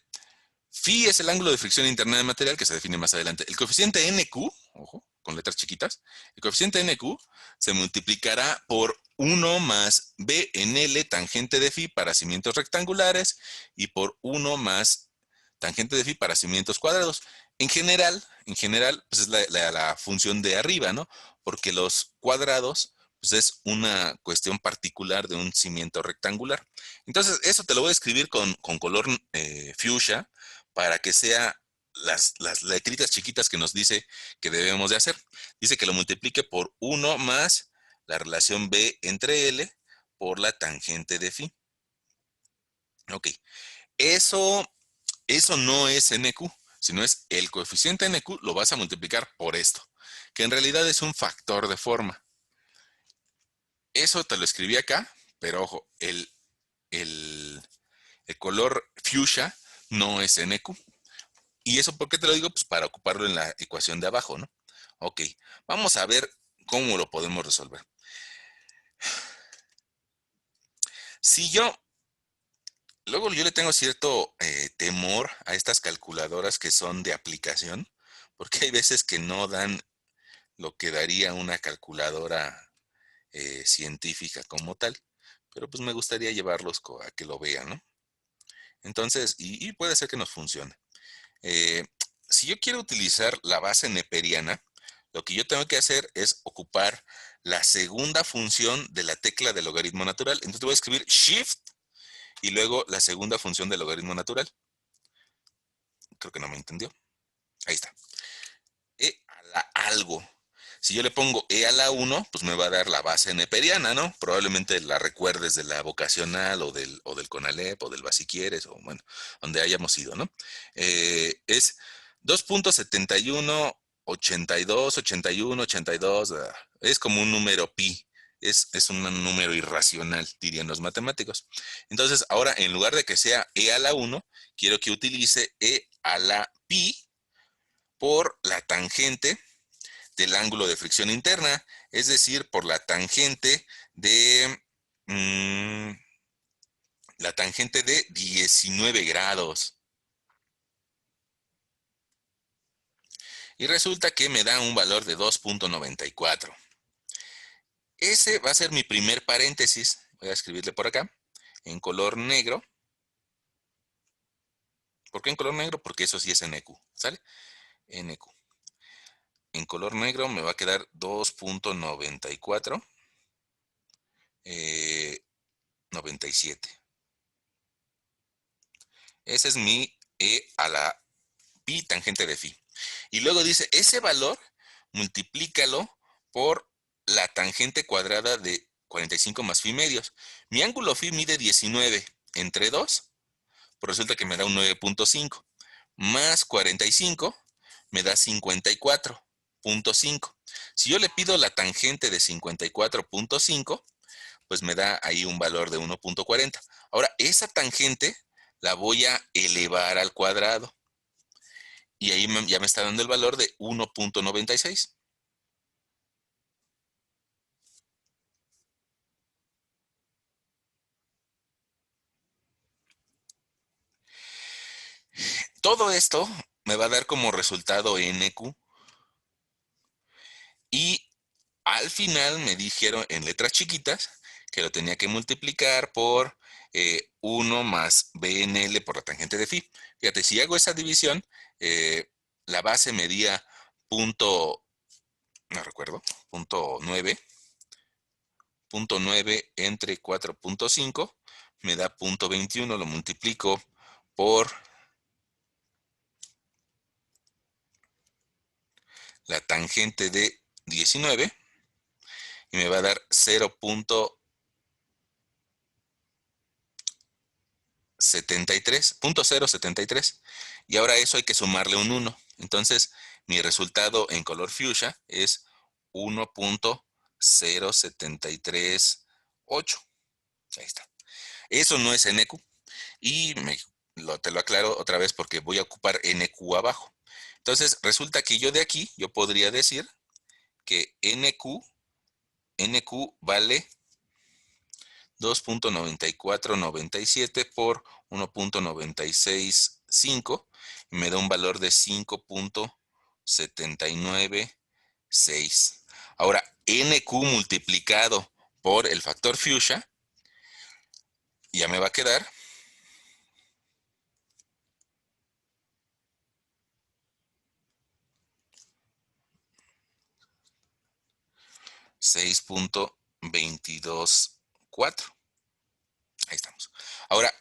phi es el ángulo de fricción interna del material que se define más adelante. El coeficiente NQ, ojo, con letras chiquitas, el coeficiente NQ se multiplicará por 1 más B en L tangente de phi para cimientos rectangulares y por 1 más tangente de phi para cimientos cuadrados. En general, pues es la función de arriba, ¿no? Porque los cuadrados, pues es una cuestión particular de un cimiento rectangular. Entonces, eso te lo voy a escribir con color fuchsia para que sea las letritas chiquitas que nos dice que debemos de hacer. Dice que lo multiplique por 1 más la relación B entre L por la tangente de phi. Ok, eso, eso no es NQ, sino es el coeficiente NQ lo vas a multiplicar por esto, que en realidad es un factor de forma. Eso te lo escribí acá, pero ojo, el color fuchsia no es NQ. ¿Y eso por qué te lo digo? Pues para ocuparlo en la ecuación de abajo, ¿no? Ok, vamos a ver cómo lo podemos resolver. Si yo, luego yo le tengo cierto temor a estas calculadoras que son de aplicación, porque hay veces que no dan lo que daría una calculadora científica como tal, pero pues me gustaría llevarlos a que lo vean, ¿no? Entonces, y puede ser que nos funcione. Eh, si yo quiero utilizar la base neperiana, lo que yo tengo que hacer es ocupar la segunda función de la tecla del logaritmo natural. Entonces voy a escribir Shift y luego la segunda función del logaritmo natural. Creo que no me entendió. Ahí está. E a la algo. Si yo le pongo E a la 1, pues me va a dar la base neperiana, ¿no? Probablemente la recuerdes de la vocacional o del CONALEP o del Basiquieres o bueno, donde hayamos ido, ¿no? Es 2.71, 82, 81, 82, es como un número pi. Es un número irracional, dirían los matemáticos. Entonces, ahora, en lugar de que sea e a la 1, quiero que utilice e a la pi por la tangente del ángulo de fricción interna, es decir, por mm, la tangente de 19 grados. Y resulta que me da un valor de 2.94. Ese va a ser mi primer paréntesis. Voy a escribirle por acá, en color negro. ¿Por qué en color negro? Porque eso sí es NQ, ¿sale? NQ. En color negro me va a quedar 2.94, 97. Ese es mi E a la pi tangente de phi. Y luego dice, ese valor multiplícalo por la tangente cuadrada de 45 más phi medios. Mi ángulo phi mide 19 entre 2, pues resulta que me da un 9.5. Más 45 me da 54.5. Si yo le pido la tangente de 54.5, pues me da ahí un valor de 1.40. Ahora, esa tangente la voy a elevar al cuadrado. Y ahí ya me está dando el valor de 1.96. Todo esto me va a dar como resultado NQ. Y al final me dijeron en letras chiquitas que lo tenía que multiplicar por 1 más BNL por la tangente de phi. Fíjate, si hago esa división, la base medía punto, no recuerdo, punto 9 entre 4.5, me da punto 21, lo multiplico por la tangente de 19 y me va a dar 0.073. Y ahora eso hay que sumarle un 1. Entonces, mi resultado en color fuchsia es 1.0738. Ahí está. Eso no es NQ. Y te lo aclaro otra vez porque voy a ocupar NQ abajo. Entonces, resulta que yo de aquí, yo podría decir que NQ vale 2.9497 por 1.965 y me da un valor de 5.796. Ahora, NQ multiplicado por el factor fuchsia, ya me va a quedar 6.224. Ahí estamos. Ahora,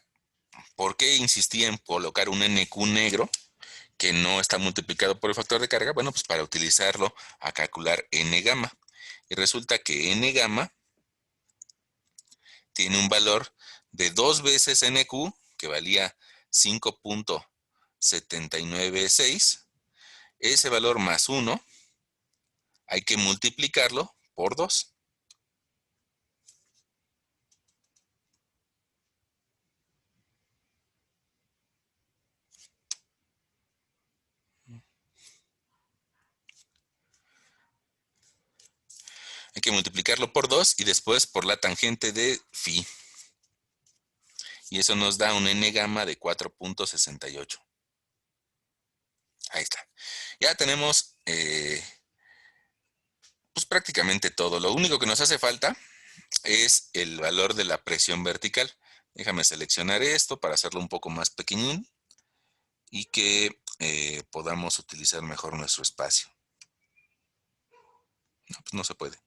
¿por qué insistí en colocar un NQ negro que no está multiplicado por el factor de carga? Bueno, pues para utilizarlo a calcular N gamma. Y resulta que N gamma tiene un valor de 2 veces NQ, que valía 5.796. Ese valor más 1 hay que multiplicarlo por 2. Hay que multiplicarlo por 2 y después por la tangente de phi. Y eso nos da un N gamma de 4.68. Ahí está. Ya tenemos pues prácticamente todo. Lo único que nos hace falta es el valor de la presión vertical. Déjame seleccionar esto para hacerlo un poco más pequeñín y que podamos utilizar mejor nuestro espacio. No, pues no se puede.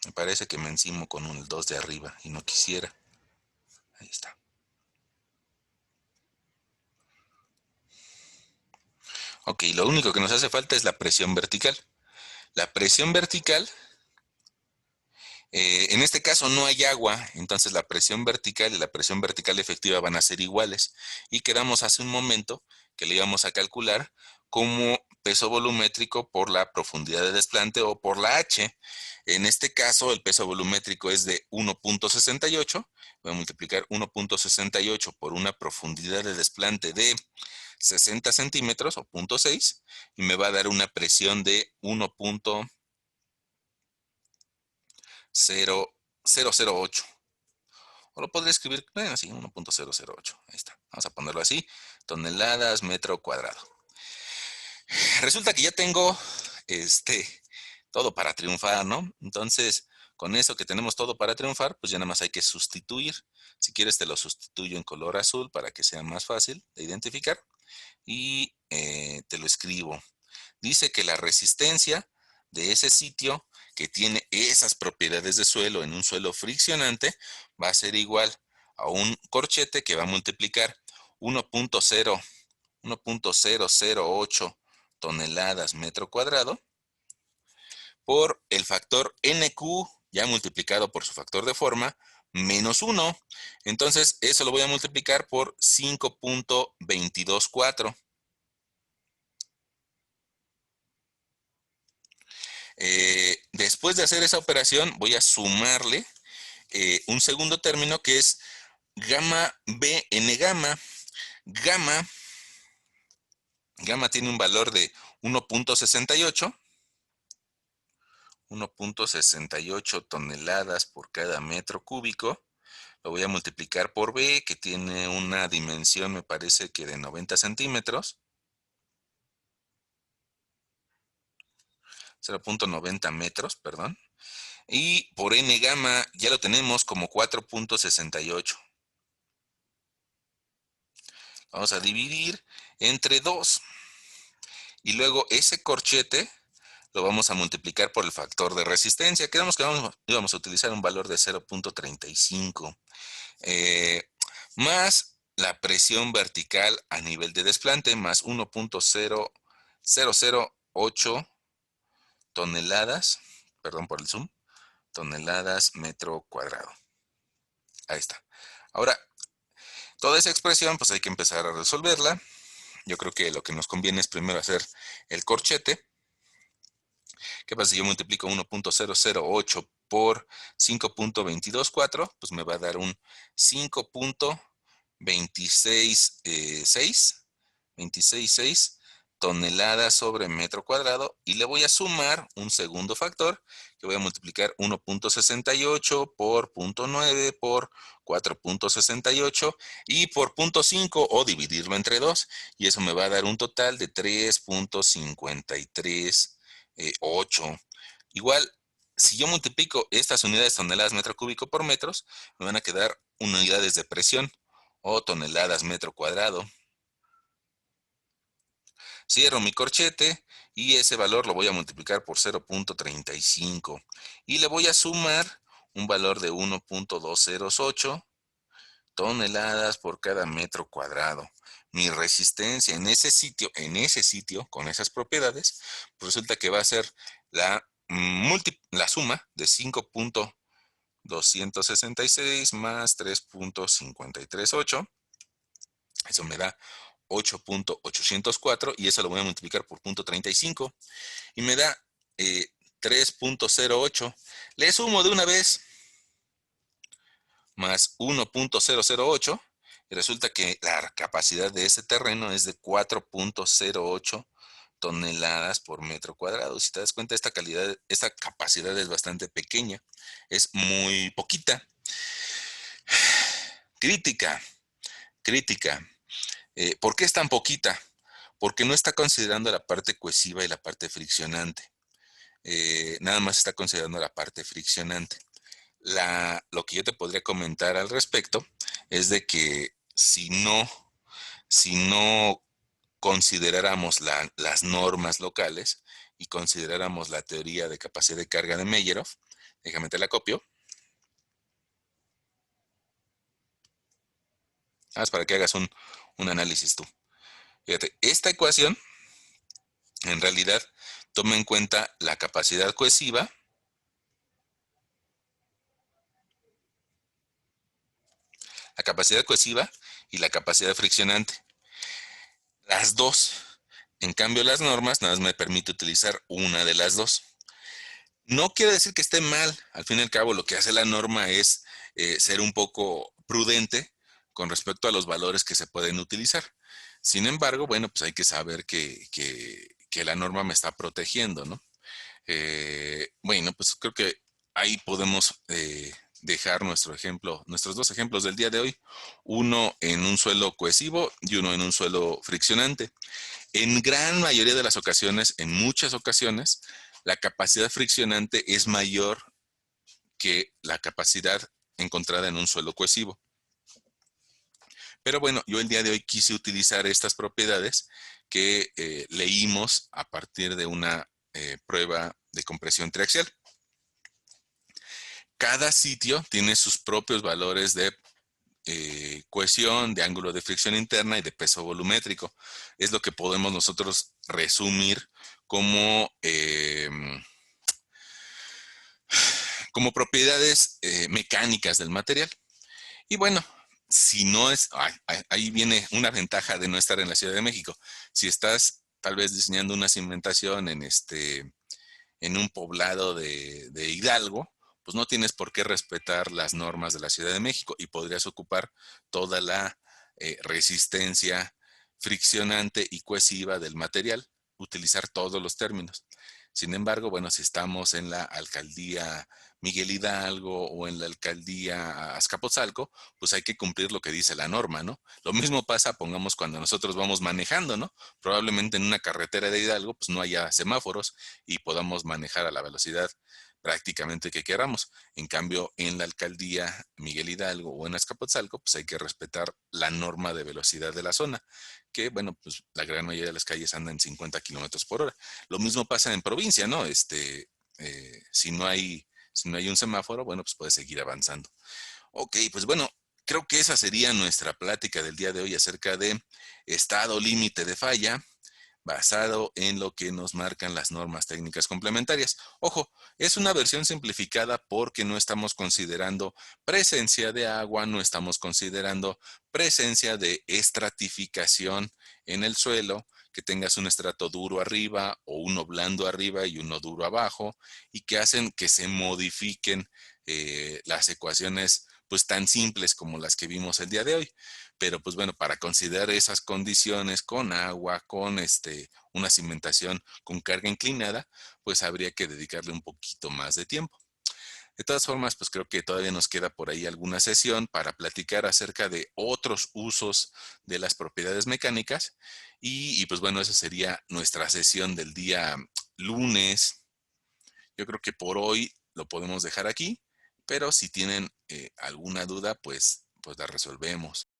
Me parece que me encimo con el 2 de arriba y no quisiera. Ahí está. Ok, lo único que nos hace falta es la presión vertical. La presión vertical, en este caso no hay agua, entonces la presión vertical y la presión vertical efectiva van a ser iguales. Y quedamos hace un momento que le íbamos a calcular como peso volumétrico por la profundidad de desplante o por la H. En este caso, el peso volumétrico es de 1.68. Voy a multiplicar 1.68 por una profundidad de desplante de 60 centímetros o 0.6 y me va a dar una presión de 1.0008. O lo podría escribir, bueno, así, 1.008. Ahí está. Vamos a ponerlo así. Toneladas metro cuadrado. Resulta que ya tengo todo para triunfar, ¿no? Entonces, con eso que tenemos todo para triunfar, pues ya nada más hay que sustituir. Si quieres, te lo sustituyo en color azul para que sea más fácil de identificar. Y te lo escribo. Dice que la resistencia de ese sitio que tiene esas propiedades de suelo en un suelo friccionante va a ser igual a un corchete que va a multiplicar 1.008 toneladas metro cuadrado por el factor NQ ya multiplicado por su factor de forma menos 1. Entonces eso lo voy a multiplicar por 5.224. Después de hacer esa operación voy a sumarle un segundo término que es gamma B n gamma. Gamma, gamma tiene un valor de 1.68. 1.68 toneladas por cada metro cúbico. Lo voy a multiplicar por B, que tiene una dimensión, me parece que de 90 centímetros. 0.90 metros, perdón. Y por N gamma ya lo tenemos como 4.68. Vamos a dividir entre 2. Y luego ese corchete lo vamos a multiplicar por el factor de resistencia. Quedamos que íbamos a utilizar un valor de 0.35. Más la presión vertical a nivel de desplante, más 1.0008 toneladas, perdón por el zoom, toneladas metro cuadrado. Ahí está. Ahora, toda esa expresión, pues hay que empezar a resolverla. Yo creo que lo que nos conviene es primero hacer el corchete. ¿Qué pasa si yo multiplico 1.008 por 5.224? Pues me va a dar un 5.266 toneladas sobre metro cuadrado y le voy a sumar un segundo factor que voy a multiplicar 1.68 por 0.9 por 4.68 y por 0.5 o dividirlo entre 2 y eso me va a dar un total de 3.53. 8. Igual, si yo multiplico estas unidades toneladas metro cúbico por metros, me van a quedar unidades de presión o toneladas metro cuadrado. Cierro mi corchete y ese valor lo voy a multiplicar por 0.35 y le voy a sumar un valor de 1.208 toneladas por cada metro cuadrado. Mi resistencia en ese sitio, con esas propiedades, pues resulta que va a ser la suma de 5.266 más 3.538. Eso me da 8.804 y eso lo voy a multiplicar por 0.35 y me da 3.08. Le sumo de una vez más 1.008 y resulta que la capacidad de ese terreno es de 4.08 toneladas por metro cuadrado. Si te das cuenta, esta capacidad es bastante pequeña, es muy poquita. Crítica, crítica. ¿Por qué es tan poquita? Porque no está considerando la parte cohesiva y la parte friccionante. Nada más está considerando la parte friccionante. Lo que yo te podría comentar al respecto es de que si no consideráramos las normas locales y consideráramos la teoría de capacidad de carga de Meyerhof, déjame te la copio, para que hagas un análisis tú. Fíjate, esta ecuación en realidad toma en cuenta la capacidad cohesiva, y la capacidad friccionante. Las dos. En cambio, las normas nada más me permite utilizar una de las dos. No quiere decir que esté mal. Al fin y al cabo, lo que hace la norma es ser un poco prudente con respecto a los valores que se pueden utilizar. Sin embargo, bueno, pues hay que saber que la norma me está protegiendo, ¿no? Bueno, pues creo que ahí podemos dejar nuestro ejemplo, nuestros dos ejemplos del día de hoy, uno en un suelo cohesivo y uno en un suelo friccionante. En gran mayoría de las ocasiones, en muchas ocasiones, la capacidad friccionante es mayor que la capacidad encontrada en un suelo cohesivo. Pero bueno, yo el día de hoy quise utilizar estas propiedades que leímos a partir de una prueba de compresión triaxial. Cada sitio tiene sus propios valores de cohesión, de ángulo de fricción interna y de peso volumétrico. Es lo que podemos nosotros resumir como, como propiedades mecánicas del material. Y bueno, si no es, ahí viene una ventaja de no estar en la Ciudad de México. Si estás tal vez diseñando una cimentación en un poblado de Hidalgo, pues no tienes por qué respetar las normas de la Ciudad de México y podrías ocupar toda la resistencia friccionante y cohesiva del material, utilizar todos los términos. Sin embargo, bueno, si estamos en la alcaldía Miguel Hidalgo o en la alcaldía Azcapotzalco, pues hay que cumplir lo que dice la norma, ¿no? Lo mismo pasa, pongamos, cuando nosotros vamos manejando, ¿no? Probablemente en una carretera de Hidalgo, pues no haya semáforos y podamos manejar a la velocidad prácticamente que queramos. En cambio, en la alcaldía Miguel Hidalgo o en Azcapotzalco, pues hay que respetar la norma de velocidad de la zona, que bueno, pues la gran mayoría de las calles andan en 50 kilómetros por hora. Lo mismo pasa en provincia, ¿no? Si no hay un semáforo, bueno, pues puede seguir avanzando. Ok, pues bueno, creo que esa sería nuestra plática del día de hoy acerca de estado límite de falla basado en lo que nos marcan las normas técnicas complementarias. Ojo, es una versión simplificada porque no estamos considerando presencia de agua, no estamos considerando presencia de estratificación en el suelo, que tengas un estrato duro arriba o uno blando arriba y uno duro abajo, y que hacen que se modifiquen las ecuaciones pues tan simples como las que vimos el día de hoy. Pero pues bueno, para considerar esas condiciones con agua, con una cimentación con carga inclinada, pues habría que dedicarle un poquito más de tiempo. De todas formas, pues creo que todavía nos queda por ahí alguna sesión para platicar acerca de otros usos de las propiedades mecánicas. Y pues bueno, esa sería nuestra sesión del día lunes. Yo creo que por hoy lo podemos dejar aquí, pero si tienen alguna duda, pues la resolvemos.